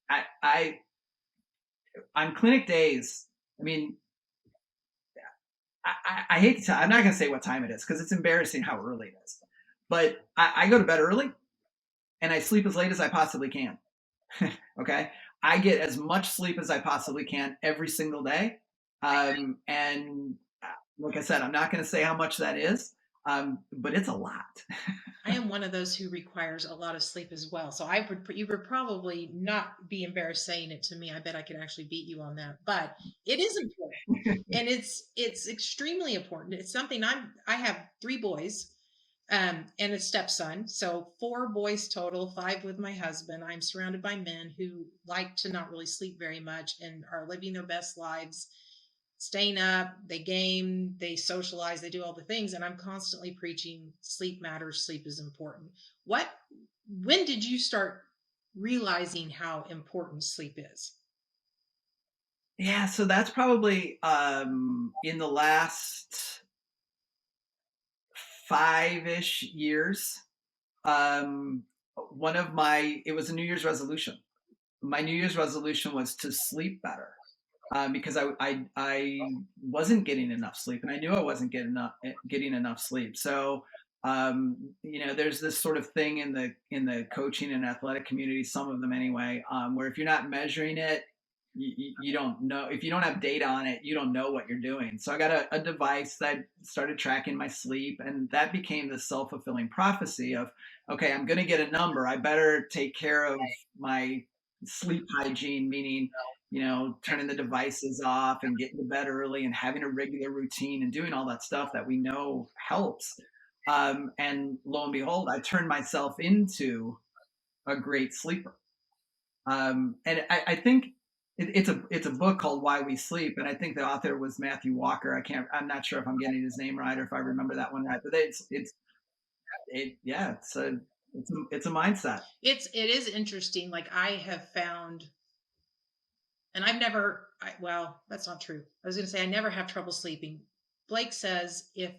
I on clinic days. I mean, I hate to tell. I'm not going to say what time it is because it's embarrassing how early it is. But I go to bed early and I sleep as late as I possibly can. Okay, I get as much sleep as I possibly can every single day. And like I said, I'm not going to say how much that is, but it's a lot. I am one of those who requires a lot of sleep as well. So you would probably not be embarrassed saying it to me. I bet I could actually beat you on that. But it is important, and it's extremely important. It's something I have three boys, and a stepson, so four boys total, five with my husband. I'm surrounded by men who like to not really sleep very much and are living their best lives, staying up, they game, they socialize, they do all the things. And I'm constantly preaching sleep matters, sleep is important. When did you start realizing how important sleep is? Yeah, so that's probably in the last 5-ish years. It was a New Year's resolution. My New Year's resolution was to sleep better, because I wasn't getting enough sleep, and I knew I wasn't getting enough sleep. So There's this sort of thing in the coaching and athletic community, some of them anyway, where if you're not measuring it, you don't know. If you don't have data on it, you don't know what you're doing. So I got a device that started tracking my sleep, and that became the self-fulfilling prophecy of, okay, I'm going to get a number. I better take care of my sleep hygiene, meaning, turning the devices off and getting to bed early and having a regular routine and doing all that stuff that we know helps. And lo and behold, I turned myself into a great sleeper. And I think it's a book called Why We Sleep, and I think the author was Matthew Walker. I'm not sure if I'm getting his name right or if I remember that one right, but yeah, it's a mindset. It is interesting. Like I have found, and I've never, well, that's not true. I was going to say I never have trouble sleeping. Blake says if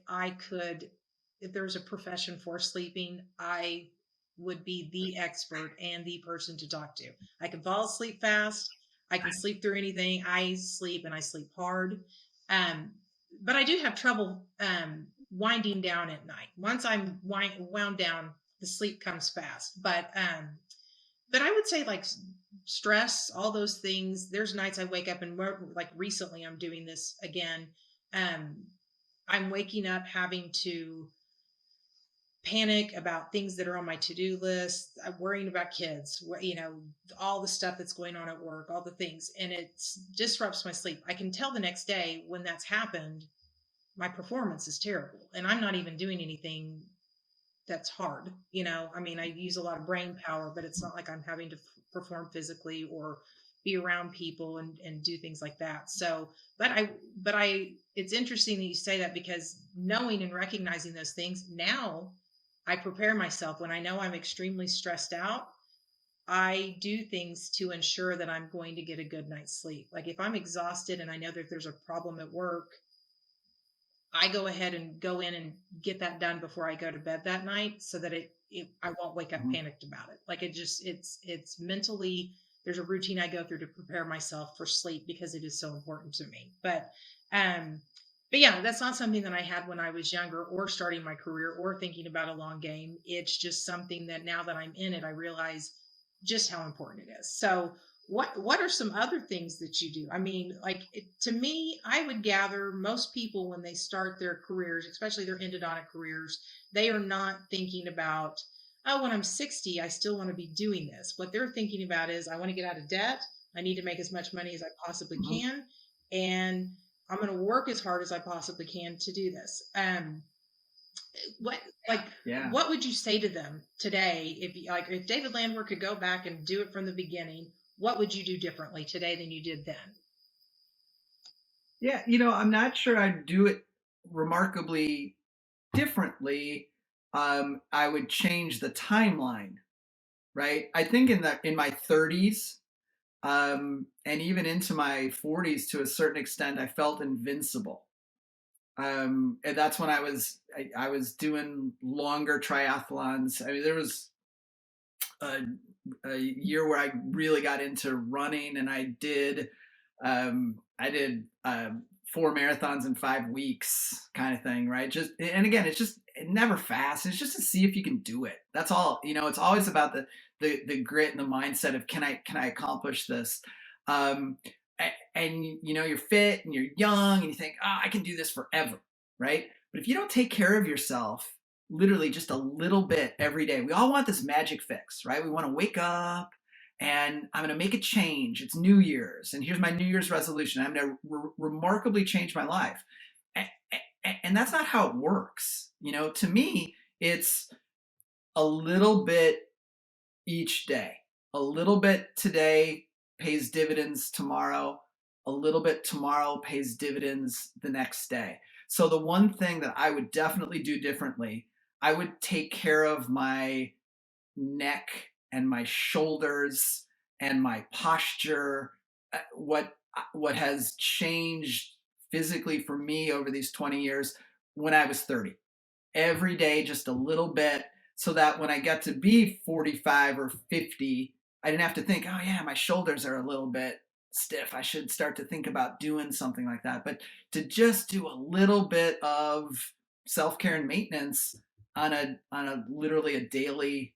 there was a profession for sleeping, I would be the expert and the person to talk to. I can fall asleep fast. I can sleep through anything. I sleep and I sleep hard. Um, but I do have trouble winding down at night. Once I'm wound down, the sleep comes fast. But I would say like stress, all those things. There's nights I wake up and like recently I'm doing this again. Um, I'm waking up having to panic about things that are on my to-do list. I'm worrying about kids, all the stuff that's going on at work, all the things, and it disrupts my sleep. I can tell the next day when that's happened, my performance is terrible, and I'm not even doing anything that's hard. I mean, I use a lot of brain power, but it's not like I'm having to perform physically or be around people and do things like that. So, it's interesting that you say that, because knowing and recognizing those things now, I prepare myself when I know I'm extremely stressed out. I do things to ensure that I'm going to get a good night's sleep. Like if I'm exhausted and I know that there's a problem at work, I go ahead and go in and get that done before I go to bed that night, so that I won't wake up Mhm. panicked about it. Like it's mentally, there's a routine I go through to prepare myself for sleep because it is so important to me. Um, but yeah, that's not something that I had when I was younger or starting my career or thinking about a long game. It's just something that now that I'm in it, I realize just how important it is. So what are some other things that you do? I mean, to me, I would gather most people when they start their careers, especially their endodontic careers, they are not thinking about, oh, when I'm 60, I still want to be doing this. What they're thinking about is, I want to get out of debt. I need to make as much money as I possibly Mhm. can, and I'm going to work as hard as I possibly can to do this. What like Yeah. what would you say to them today, if David Landwehr could go back and do it from the beginning? What would you do differently today than you did then? Yeah, I'm not sure I'd do it remarkably differently. I would change the timeline, right? I think in my 30s, and even into my 40s to a certain extent, I felt invincible. And that's when I was doing longer triathlons. I mean, there was a, a year where I really got into running, and I did 4 marathons in 5 weeks, kind of thing, right? Just, and again, it's just never fast. It's just to see if you can do it. That's all. It's always about the grit and the mindset of, can I accomplish this? Um, and you're fit and you're young and you think, oh, I can do this forever, right? But if you don't take care of yourself, literally just a little bit every day, we all want this magic fix, right? We want to wake up and I'm going to make a change. It's New Year's, and here's my New Year's resolution. I'm going to remarkably change my life. And that's not how it works. To me, it's a little bit each day. A little bit today pays dividends tomorrow. A little bit tomorrow pays dividends the next day. So the one thing that I would definitely do differently, I would take care of my neck and my shoulders and my posture. What has changed physically for me over these 20 years, when I was 30, every day just a little bit, so that when I get to be 45 or 50, I didn't have to think, oh yeah, my shoulders are a little bit stiff, I should start to think about doing something like that. But to just do a little bit of self-care and maintenance, on a literally a daily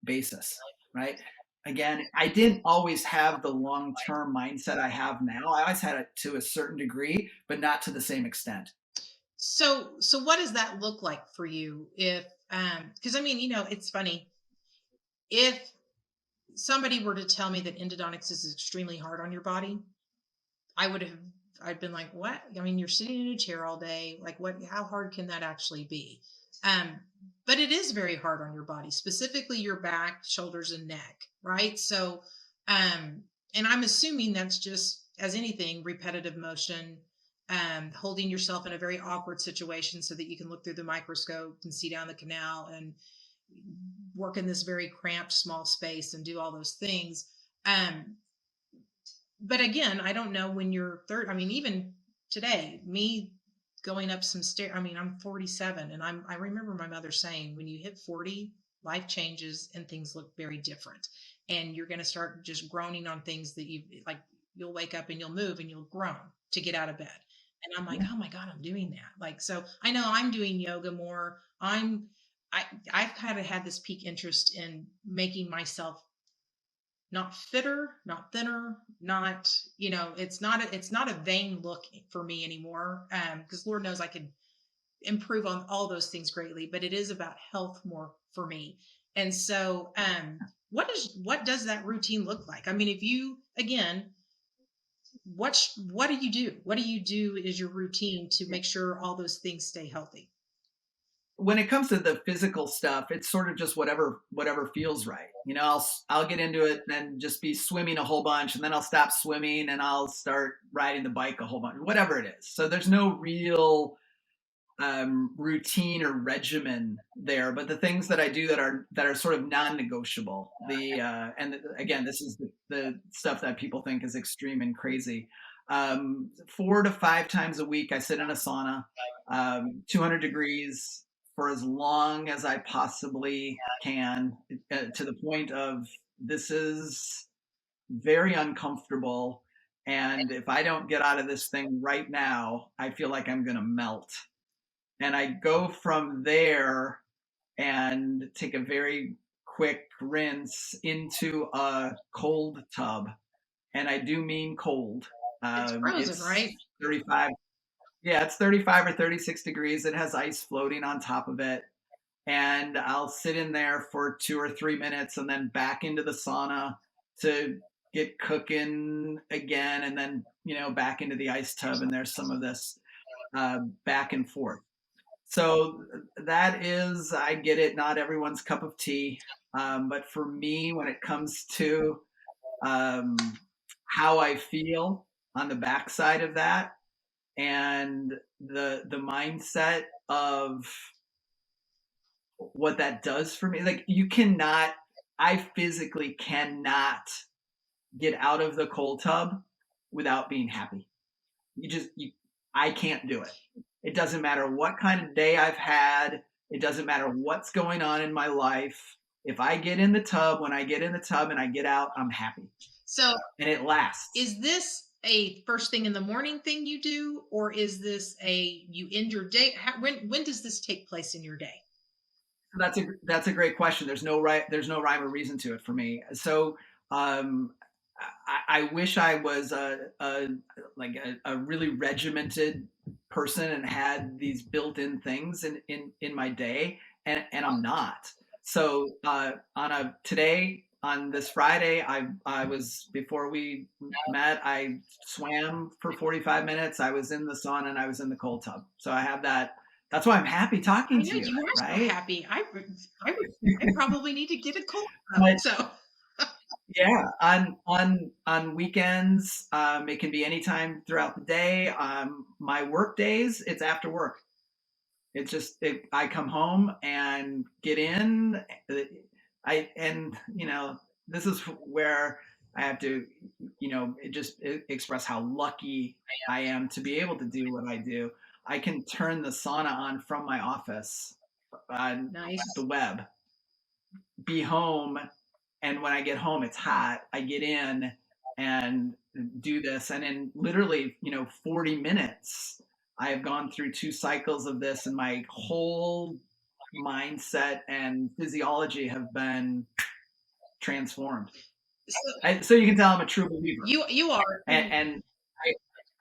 basis, right? Again, I didn't always have the long-term mindset I have now. I always had it to a certain degree, but not to the same extent. So what does that look like for you? If because I mean, it's funny. If somebody were to tell me that endodontics is extremely hard on your body, I would have I'd been like, what? I mean, you're sitting in a chair all day. Like what how hard can that actually be? Um, but it is very hard on your body, specifically your back, shoulders, and neck, right? So and I'm assuming that's just as anything, repetitive motion, holding yourself in a very awkward situation so that you can look through the microscope and see down the canal and work in this very cramped small space and do all those things. Um, but again, I don't know when you're third. I mean, even today, me going up some stairs. I mean, I'm 47, and I remember my mother saying, when you hit 40, life changes and things look very different, and you're going to start just groaning on things that you like. You'll wake up and you'll move and you'll groan to get out of bed. And I'm like, Yeah. oh my God, I'm doing that. Like, so I know I'm doing yoga more. I I've kind of had this peak interest in making myself not fitter, not thinner, not, it's not a vain look for me anymore. Because Lord knows I could improve on all those things greatly, but it is about health more for me. And so, what does that routine look like? I mean, if you again, what do you do? What do you do is your routine to make sure all those things stay healthy? When it comes to the physical stuff, it's sort of just whatever feels right. I'll get into it and then just be swimming a whole bunch, and then I'll stop swimming and I'll start riding the bike a whole bunch, whatever it is. So there's no real routine or regimen there, but the things that I do that are sort of non-negotiable. Again, this is the stuff that people think is extreme and crazy. 4 to 5 times a week, I sit in a sauna, 200 degrees for as long as I possibly can, to the point of this is very uncomfortable. And if I don't get out of this thing right now, I feel like I'm going to melt. And I go from there and take a very quick rinse into a cold tub. And I do mean cold. It's frozen, right? It's 35. Yeah, it's 35 or 36 degrees. It has ice floating on top of it. And I'll sit in there for 2 or 3 minutes and then back into the sauna to get cooking again. And then, back into the ice tub. And there's some of this back and forth. So that is, I get it, not everyone's cup of tea. But for me, when it comes to um, how I feel on the backside of that, and the mindset of what that does for me, like I physically cannot get out of the cold tub without being happy. I can't do it. It doesn't matter what kind of day I've had. It doesn't matter what's going on in my life. If I get in the tub, when I get in the tub and I get out, I'm happy. So And it lasts. is this a first thing in the morning thing you do, or is this a you end your day? When does this take place in your day? That's a great question. There's no rhyme or reason to it for me. So um, I wish I was a really regimented person and had these built-in things in my day, and I'm not. So on this Friday, I was, before we met, I swam for 45 minutes. I was in the sauna and I was in the cold tub. So I have that. That's why I'm happy I talking know to you, you are so right? happy. I probably need to get a cold cup. But So yeah, on weekends, it can be anytime throughout the day. My work days, it's after work. I come home and get in. I and this is where I have to express how lucky I am to be able to do what I do. I can turn the sauna on from my office on the nice. web, be home, and when I get home, it's hot. I get in and do this, and in literally 40 minutes, I have gone through 2 cycles of this, and my whole mindset and physiology have been transformed. So So you can tell I'm a true believer, you are, and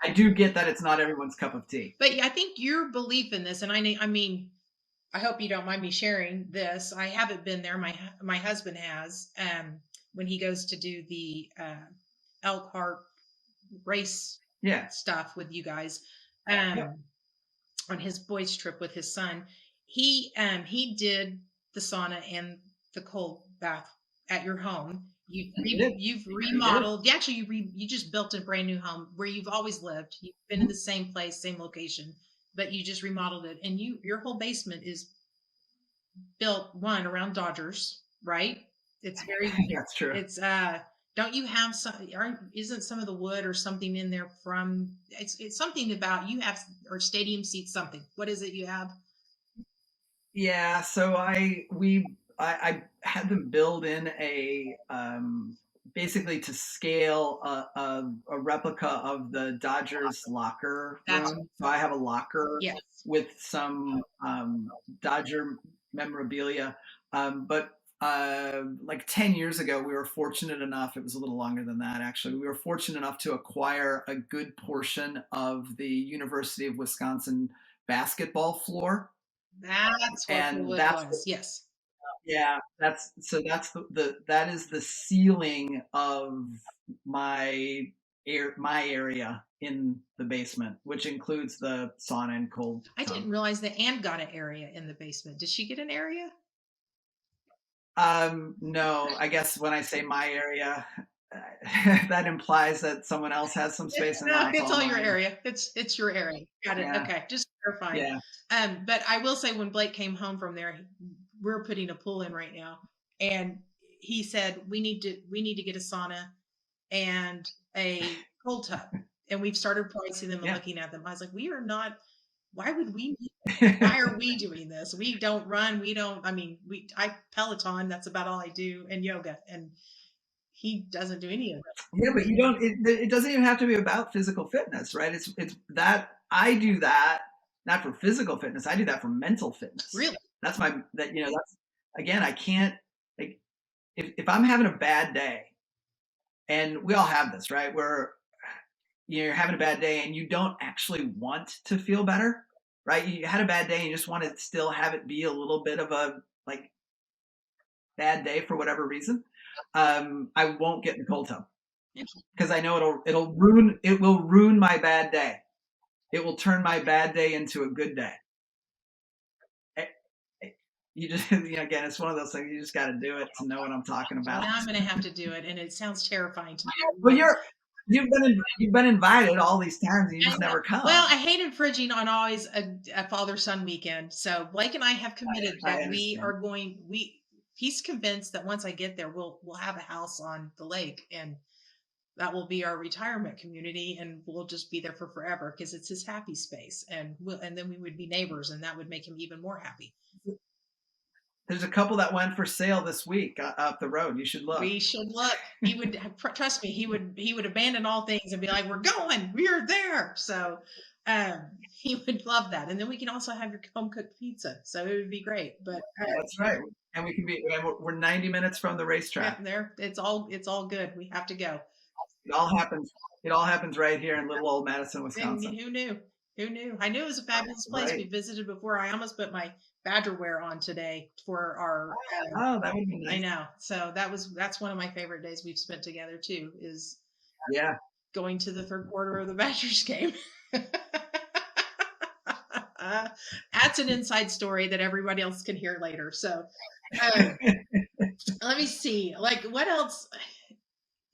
I do get that it's not everyone's cup of tea. but I think your belief in this, and I mean, I hope you don't mind me sharing this. I haven't been there. My husband has. When he goes to do the Elkhart race Yeah. stuff with you guys, Yep. on his boys trip with his son, he did the sauna and the cold bath at your home. You've remodeled. Actually, you just built a brand new home where you've always lived. You've been in the same place, same location, but you just remodeled it, and your whole basement is built one around Dodgers, right? It's very That's true. it's don't you have some isn't some of the wood or something in there from it's something about you have or stadium seats something. What is it you have? Yeah, so I had them build in a basically to scale a replica of the Dodgers locker That's room. So I have a locker yes. with some Dodger memorabilia. But like 10 years ago, we were fortunate enough, it was a little longer than that actually, we were fortunate enough to acquire a good portion of the University of Wisconsin basketball floor. That's what the And wood that's was. Yes. yeah, that's that is the ceiling of my area in the basement, which includes the sauna and cold I tub. didn't realize that Anne got an area in the basement. Did she get an area? No, I guess when I say my area, that implies that someone else has some space, and No, now it's it's all all your mine. area. It's your area. Got it. Yeah, Okay, just clarifying. yeah, But I will say when Blake came home from there, we're putting a pool in right now, and he said we need to get a sauna and a cold tub, and we've started pricing them and yeah. looking at them. I was like, we are not. Why would we? Why are we doing this? We don't run. We don't. I mean, I Peloton. That's about all I do, and yoga, and he doesn't do any of it. Yeah, but you don't. It doesn't even have to be about physical fitness, right? It's that I do that not for physical fitness. I do that for mental fitness. Really? That's my that that's again. I can't like if I'm having a bad day, and we all have this, right? Where you're having a bad day and you don't actually want to feel better, right? You had a bad day and you just want to still have it be a little bit of a like bad day for whatever reason. I won't get in the cold tub because I know it will ruin my bad day. It will turn my bad day into a good day. You just again, it's one of those things you just got to do it to know what I'm talking Well, about. now I'm going to have to do it, and it sounds terrifying to me. Well, you've been invited all these times and you just never Well, come. I hate infringing on always a father son weekend. So Blake and I have committed I that we understand. are going. He's convinced that once I get there, we'll have a house on the lake, and that will be our retirement community, and we'll just be there for forever because it's his happy space, and then we would be neighbors, and that would make him even more happy. There's a couple that went for sale this week up the road. You should look. We should look. He would trust me. He would abandon all things and be like, "We're going. We're there." So he would love that, and then we can also have your home cooked pizza. So it would be great. But That's right. And we're 90 minutes from the yeah, racetrack. there it's all good. We have to go. It all happens. It all happens right here in little old Madison, And Wisconsin. who knew? Who knew? I knew it was a fabulous place. We Right. visited before. I almost put my Badger wear on today for our. Oh, that would be I nice. know. So that's one of my favorite days we've spent together too. Is Yeah. going to the third quarter of the Badgers game. That's an inside story that everybody else can hear later. So let me see. Like, what else?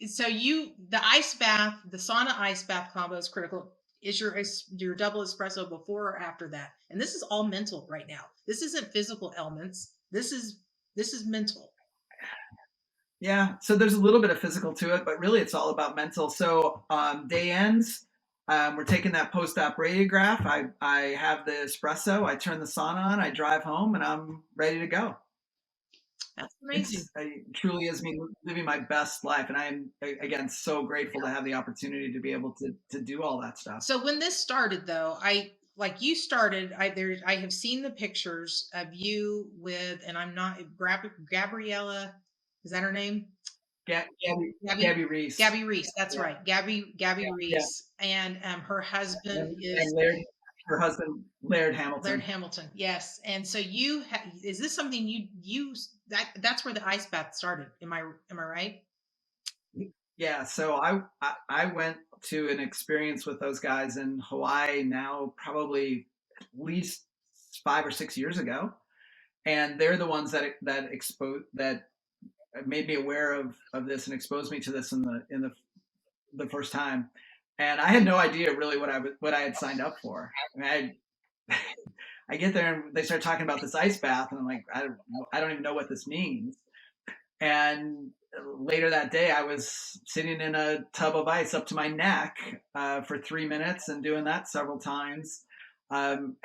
So the ice bath, the sauna ice bath combo is critical. Is your double espresso before or after that? And this is all mental right now. This isn't physical elements. This is mental. Yeah. So there's a little bit of physical to it, but really it's all about mental. So day ends, we're taking that post-op radiograph. I have the espresso. I turn the sauna on. I drive home, and I'm ready to go. That's amazing. It truly is me living my best life, and I am again so grateful to have the opportunity to be able to do all that stuff. So when this started, though, like you started, I have seen the pictures of you with, and I'm not Gabriella, is that her name? Gabby Gabby Reese. Gabby Reese, that's Yeah, right. Gabby yeah. Reese. And her husband And is Her husband, Laird Laird Hamilton. Hamilton. Yes. And so is this something you use, that's where the ice bath started. Am I right? Yeah, so I went to an experience with those guys in Hawaii now, probably at least 5 or 6 years ago, and they're the ones that made me aware of this and exposed me to this in the first time. And I had no idea really what I had signed up for. I mean, I get there and they start talking about this ice bath, and I'm like, I don't even know what this means. And later that day, I was sitting in a tub of ice up to my neck for 3 minutes and doing that several times. Again,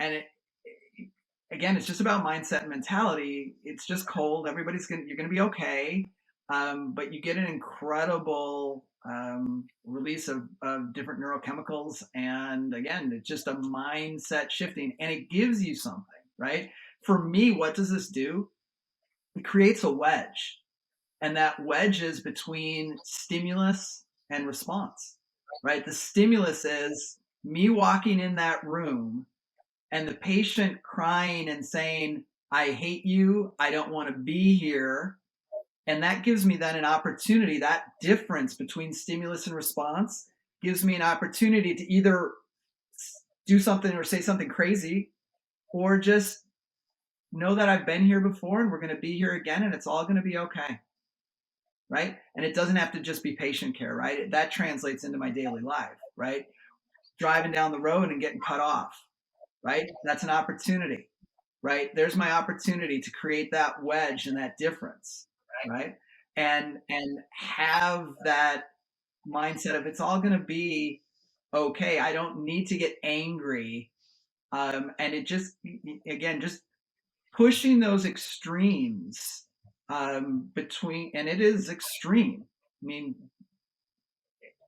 it's just about mindset and mentality. It's just cold. You're gonna be okay. But you get an incredible release of different neurochemicals, and again, it's just a mindset shifting, and it gives you something, right? For me, what does this do? It creates a wedge, and that wedge is between stimulus and response, right? The stimulus is me walking in that room and the patient crying and saying, I hate you, I don't want to be here. And that gives me then an opportunity. That difference between stimulus and response gives me an opportunity to either do something or say something crazy, or just know that I've been here before and we're going to be here again and it's all going to be okay. Right. And it doesn't have to just be patient care. Right. That translates into my daily life. Right. Driving down the road and getting cut off. Right. That's an opportunity. Right. There's my opportunity to create that wedge and that difference. Right. And have that mindset of it's all going to be okay. I don't need to get angry. And it just, again, just pushing those extremes between, and it is extreme. I mean,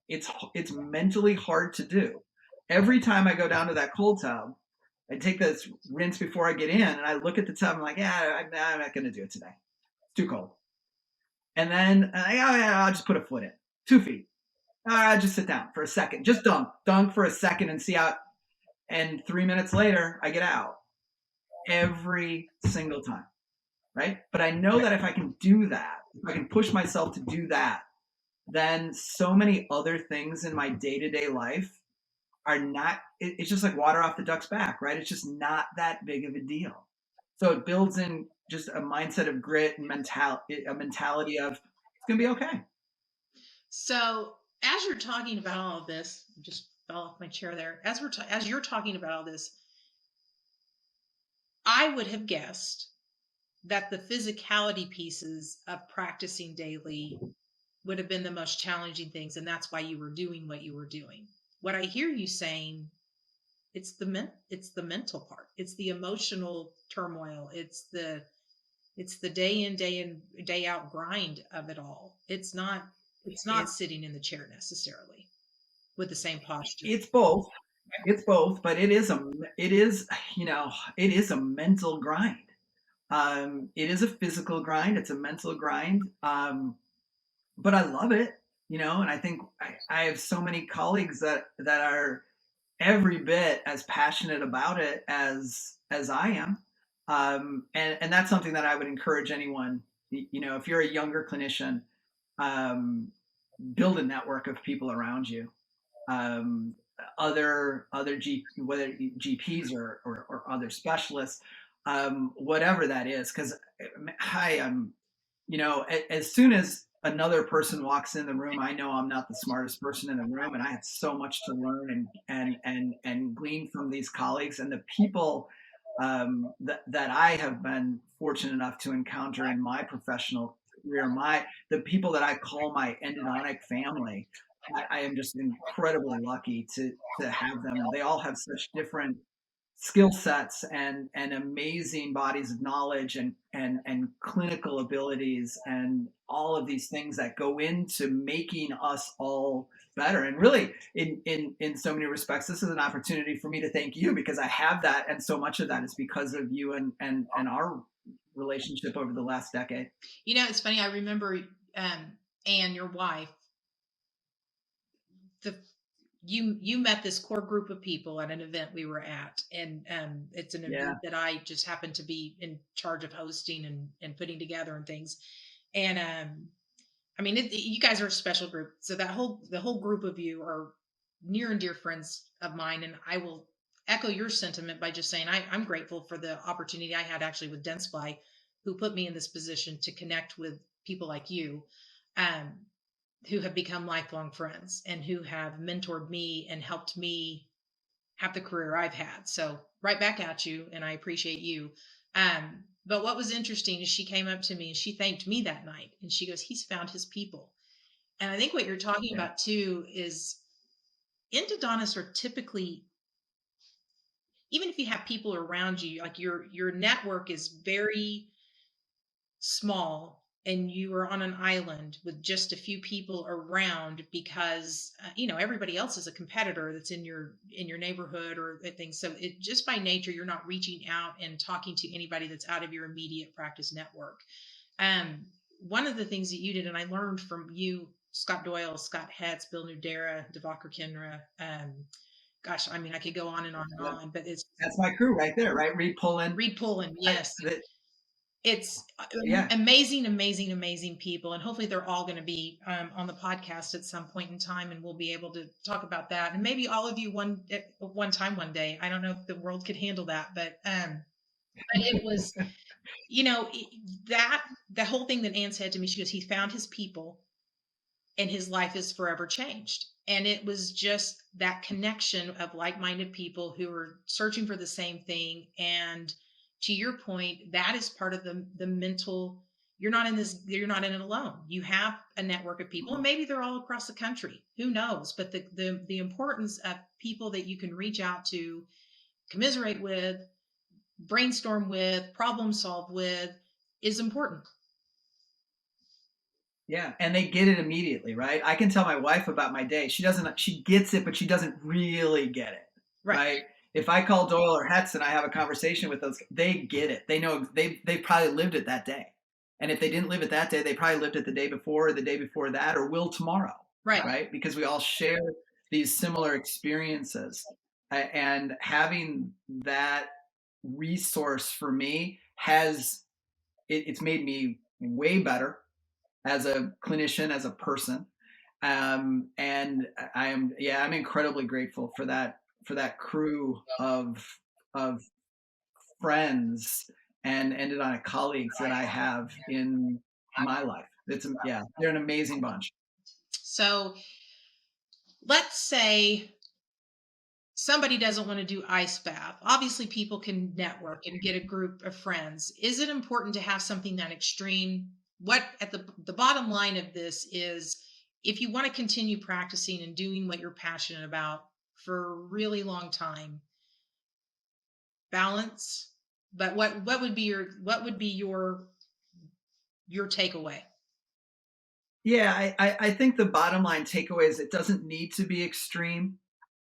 it's mentally hard to do. Every time I go down to that cold tub, I take this rinse before I get in, and I look at the tub. I'm like, yeah, I'm not going to do it today. It's too cold. And then oh, yeah, I'll just put a foot in, 2 feet. I'll just sit down for a second, just dunk for a second, and see how. And 3 minutes later, I get out every single time, right? But I know that if I can do that, if I can push myself to do that, then so many other things in my day-to-day life are not, it's just like water off the duck's back, right? It's just not that big of a deal. So it builds in just a mindset of grit and a mentality of it's going to be okay. So as you're talking about all of this, just fell off my chair there. As you're talking about all this, I would have guessed that the physicality pieces of practicing daily would have been the most challenging things, and that's why you were doing what you were doing. What I hear you saying, it's the mental part, it's the emotional turmoil, it's the day in day out grind of it all. It's not It, sitting in the chair necessarily with the same posture. it's both. It's both, but it is a mental grind. It is a physical grind. It's a mental grind. But I love it, and I think I have so many colleagues that are every bit as passionate about it as I am. And that's something that I would encourage anyone, if you're a younger clinician, um, build a network of people around you, um, whether GPs or other specialists, whatever that is, because I am, as soon as another person walks in the room, I know I'm not the smartest person in the room, and I have so much to learn and glean from these colleagues and the people that I have been fortunate enough to encounter in my professional career, the people that I call my endodontic family. I am just incredibly lucky to have them. They all have such different skill sets and amazing bodies of knowledge and clinical abilities and all of these things that go into making us all better. And really, in so many respects, this is an opportunity for me to thank you because I have that, and so much of that is because of you and our relationship over the last decade. You know, it's funny. I remember Anne, your wife, the you met this core group of people at an event we were at, and it's an Yeah, event that I just happened to be in charge of hosting and putting together and things. And I mean, you guys are a special group. So the whole group of you are near and dear friends of mine, and I will echo your sentiment by just saying I'm grateful for the opportunity I had actually with Dentsply, who put me in this position to connect with people like you, um, who have become lifelong friends and who have mentored me and helped me have the career I've had. So right back at you, and I appreciate you. But what was interesting is she came up to me and she thanked me that night, and she goes, "He's found his people." And I think what you're talking yeah. about too is endodontists are typically, even if you have people around you, like your network is very small and you are on an island with just a few people around because everybody else is a competitor that's in your neighborhood or things. So it just by nature you're not reaching out and talking to anybody that's out of your immediate practice network. One of the things that you did, and I learned from you, Scott Doyle, Scott Hetz, Bill Nudera, Devakar Kinra, gosh, I mean, I could go on and on and Well, on, but it's that's my crew right there, right? Reed Pullen. Reed Pullen, yes. It's Yeah, amazing, amazing, amazing people, and hopefully they're all going to be on the podcast at some point in time, and we'll be able to talk about that, and maybe all of you at one time one day. I don't know if the world could handle that, but it was, you know, that the whole thing that Anne said to me, she goes, "He found his people, and his life is forever changed." And it was just that connection of like-minded people who are searching for the same thing. And to your point, that is part of the mental, you're not in it alone. You have a network of people, and maybe they're all across the country, who knows, but the importance of people that you can reach out to, commiserate with, brainstorm with, problem solve with, is important. yeah, and they get it immediately, right? I can tell my wife about my day. She gets it, but she doesn't really get it, Right. right? If I call Doyle or Hetz and I have a conversation with those, they get it. They know they probably lived it that day. And if they didn't live it that day, they probably lived it the day before or the day before that or will tomorrow, Right. right? Because we all share these similar experiences. And having that resource for me it's made me way better as a clinician, as a person. And I'm incredibly grateful for that crew of friends and endodontic colleagues that I have in my life. They're an amazing bunch. So let's say somebody doesn't want to do ice bath. Obviously, people can network and get a group of friends. Is it important to have something that extreme? What at the bottom line of this is, if you want to continue practicing and doing what you're passionate about for a really long time, balance. But what would be your takeaway? Yeah, I think the bottom line takeaway is it doesn't need to be extreme.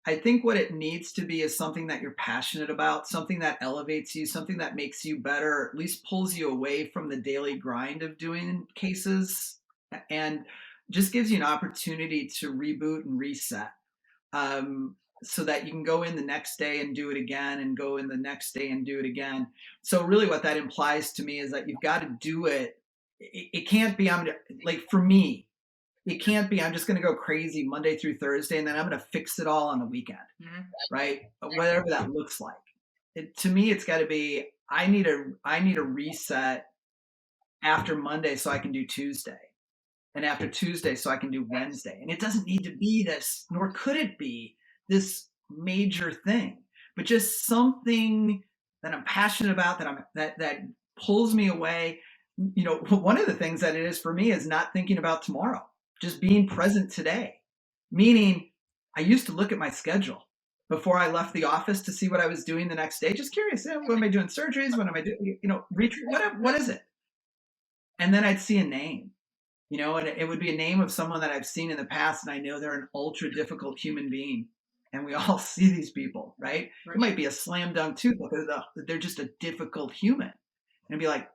I think what it needs to be is something that you're passionate about, something that elevates you, something that makes you better, or at least pulls you away from the daily grind of doing cases and just gives you an opportunity to reboot and reset. So that you can go in the next day and do it again and go in the next day and do it again. So really what that implies to me is that you've got to do it. It can't be, like for me, it can't be, I'm just going to go crazy Monday through Thursday and then I'm going to fix it all on the weekend, Mm-hmm. right? Whatever that looks like. To me, it's got to be, I need a reset after Monday so I can do Tuesday, and after Tuesday so I can do Wednesday. And it doesn't need to be this, nor could it be this major thing, but just something that I'm passionate about, that pulls me away. One of the things that it is for me is not thinking about tomorrow, just being present today. Meaning, I used to look at my schedule before I left the office to see what I was doing the next day. Just curious, what am I doing? Surgeries? What am I doing? What is it? And then I'd see a name, and it would be a name of someone that I've seen in the past, and I know they're an ultra difficult human being. And we all see these people, right? It Right. might be a slam dunk too, but they're just a difficult human. And it'd be like,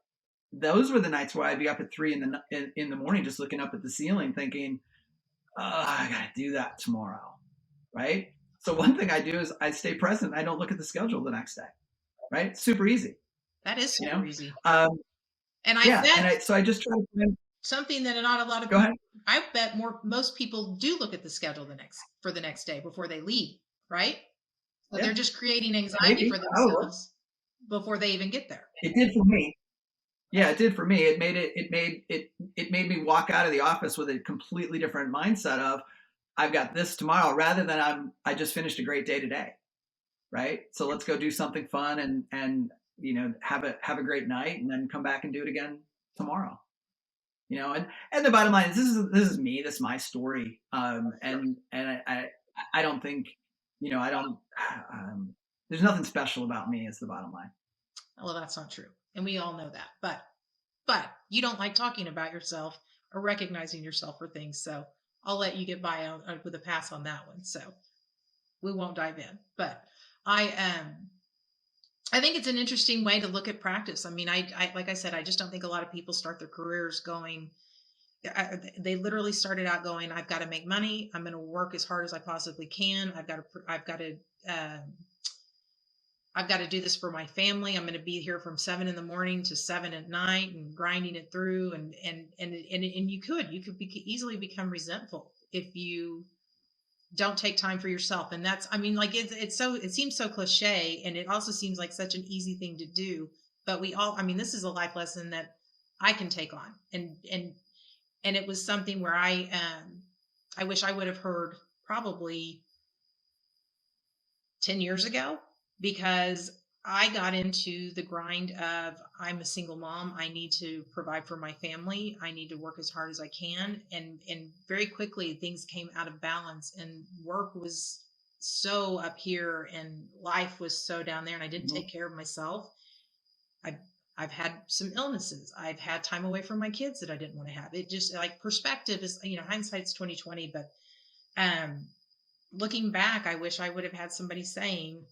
those were the nights where I'd be up at 3 in the morning, just looking up at the ceiling, thinking, "Oh, I gotta do that tomorrow," right? So one thing I do is I stay present. I don't look at the schedule the next day, right? Super easy, That is you super know. easy. Um, And I yeah, bet and I just try to find. something that not a lot of Go ahead. people, I bet most people do look at the schedule for the next day before they leave, right? So they're Yeah, just creating anxiety maybe for probably themselves before they even get there. it did for me. Yeah, it did for me. It made me walk out of the office with a completely different mindset of I've got this tomorrow rather than I just finished a great day today, right? So let's go do something fun and have a great night and then come back and do it again tomorrow. And the bottom line is this is me, this is my story. And I don't think, I don't there's nothing special about me is the bottom line. Well, that's not true. And we all know that. But you don't like talking about yourself or recognizing yourself for things. So I'll let you get by with a pass on that one. So we won't dive in. But I think it's an interesting way to look at practice. I mean, I like I said, I just don't think a lot of people start their careers going. They literally started out going, I've got to make money. I'm going to work as hard as I possibly can. Um, I've got to do this for my family. I'm going to be here from 7 in the morning to 7 at night and grinding it through. And you could easily become resentful if you don't take time for yourself. And that's, I mean, like it seems so cliche, and it also seems like such an easy thing to do. But I mean, this is a life lesson that I can take on, and it was something where I wish I would have heard probably 10 years ago, because I got into the grind of I'm a single mom. I need to provide for my family. I need to work as hard as I can. And very quickly things came out of balance, and work was so up here and life was so down there, and I didn't Mhm. take care of myself. I've I've had some illnesses. I've had time away from my kids that I didn't want to have. It just, like, perspective is, hindsight's 2020, but um looking back, I wish I would have had somebody saying,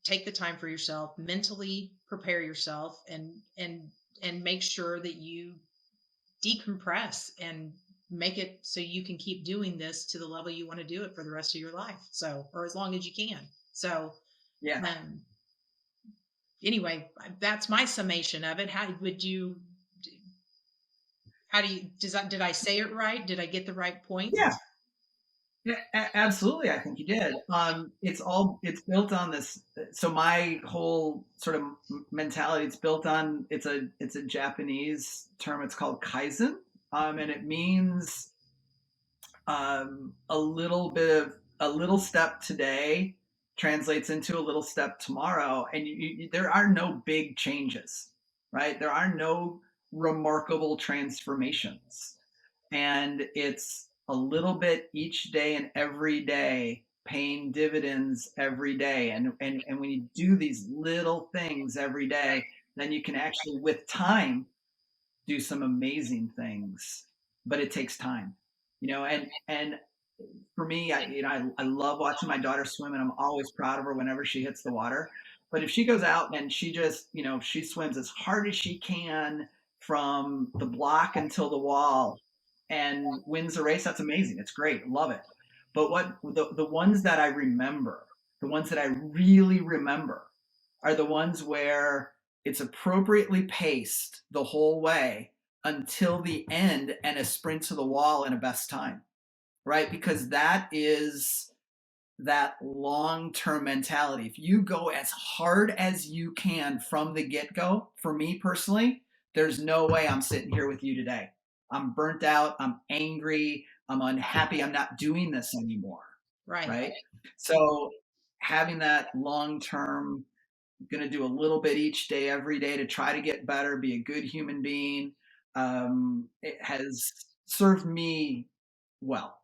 take the time for yourself, mentally prepare yourself, and make sure that you decompress and make it so you can keep doing this to the level you want to do it for the rest of your life. So, or as long as you can. So, Yeah. um, anyway, that's my summation of it. Did I say it right? Did I get the right points? Yeah. Yeah, absolutely. I think you did. It's built on this. So my whole sort of mentality, it's a Japanese term. It's called kaizen, and it means a little step today translates into a little step tomorrow, and there are no big changes, right? There are no remarkable transformations, and it's a little bit each day and every day paying dividends every day, and when you do these little things every day, then you can actually with time do some amazing things, but it takes time, and for me, I love watching my daughter swim, and I'm always proud of her whenever she hits the water. But if she goes out and she just, she swims as hard as she can from the block until the wall and wins the race, that's amazing. It's great. Love it. But the ones that I remember, the ones that I really remember are the ones where it's appropriately paced the whole way until the end and a sprint to the wall in a best time, right? Because that is that long term mentality. If you go as hard as you can from the get go, for me personally, there's no way I'm sitting here with you today. I'm burnt out. I'm angry. I'm unhappy. I'm not doing this anymore. Right. Right. So having that long term, going to do a little bit each day, every day to try to get better, be a good human being, it has served me well.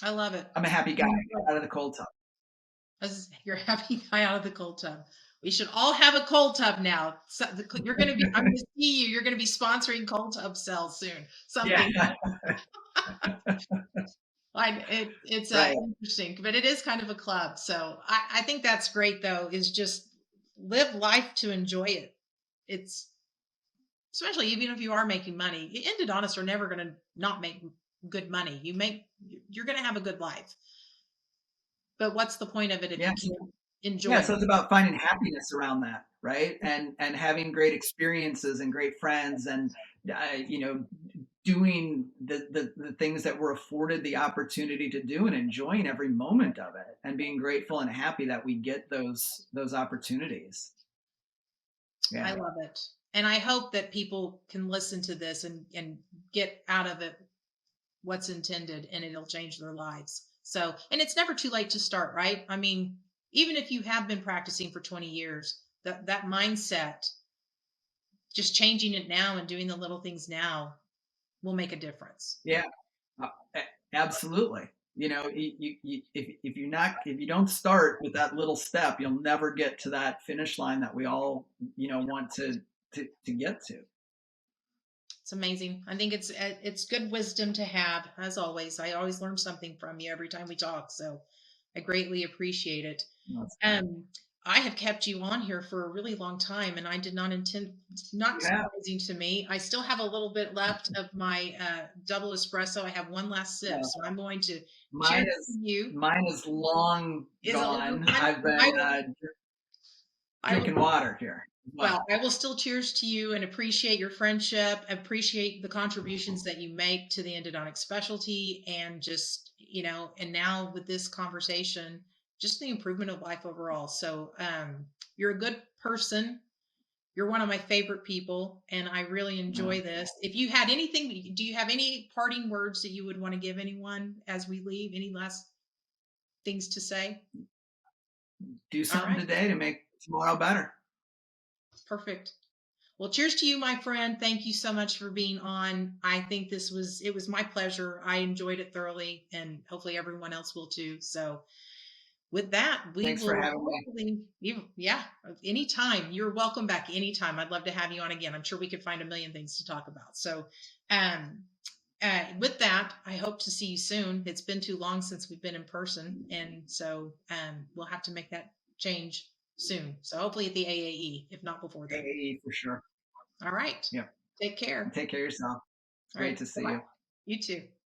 I love it. I'm a happy guy. Out of the cold tub. You're a happy guy out of the cold tub. We should all have a cold tub now. So you're going to be, I'm going to see you. You're going to be sponsoring cold tub sales soon. Something. Yeah. It's Right. interesting, but it is kind of a club. So I think that's great though, is just live life to enjoy it. It's especially even if you are making money, endodontists are never going to not make good money. You're going to have a good life. But what's the point of it if you Yes. can't enjoy Yeah. it? So it's about finding happiness around that, right? And having great experiences and great friends, and you know, doing the things that we're afforded the opportunity to do, and enjoying every moment of it, and being grateful and happy that we get those opportunities. I Yeah. love it. And I hope that people can listen to this and get out of it what's intended and it'll change their lives. So, and it's never too late to start, right? I mean, even if you have been practicing for 20 years, that mindset, just changing it now and doing the little things now will make a difference. Yeah. Uh, Absolutely. You know, if you don't start with that little step, you'll never get to that finish line that we all want to get to. It's amazing. I think it's good wisdom to have, as always. I always learn something from you every time we talk, so I greatly appreciate it. That's great. Um, I have kept you on here for a really long time, and I did not intend. Not Yeah. surprising to me. I still have a little bit left of my double espresso. I have one last sip, so I'm going to Mine cheers to is you. mine is long Is it long gone. gone? I've I been will. I will. drinking water here as Well, well. I will still cheers to you and appreciate your friendship, appreciate the contributions that you make to the endodontic specialty, and just, and now with this conversation, just the improvement of life overall. So, you're a good person. You're one of my favorite people, and I really enjoy this. If you had anything, do you have any parting words that you would want to give anyone as we leave? Any last things to say? Do All something right, today to make tomorrow better. perfect. Well, cheers to you, my friend. Thank you so much for being on. I think it was my pleasure. I enjoyed it thoroughly, and hopefully everyone else will too. So, with that, we Thanks for will having me. hopefully, yeah, anytime. You're welcome back anytime. I'd love to have you on again. I'm sure we could find a million things to talk about. So, um, with that, I hope to see you soon. It's been too long since we've been in person, and so we'll have to make that change soon. So hopefully at the AAE, if not before then. AAE for sure. All right. Yep. Take care. Take care of yourself. It's All great right. to see Bye-bye. you. You too.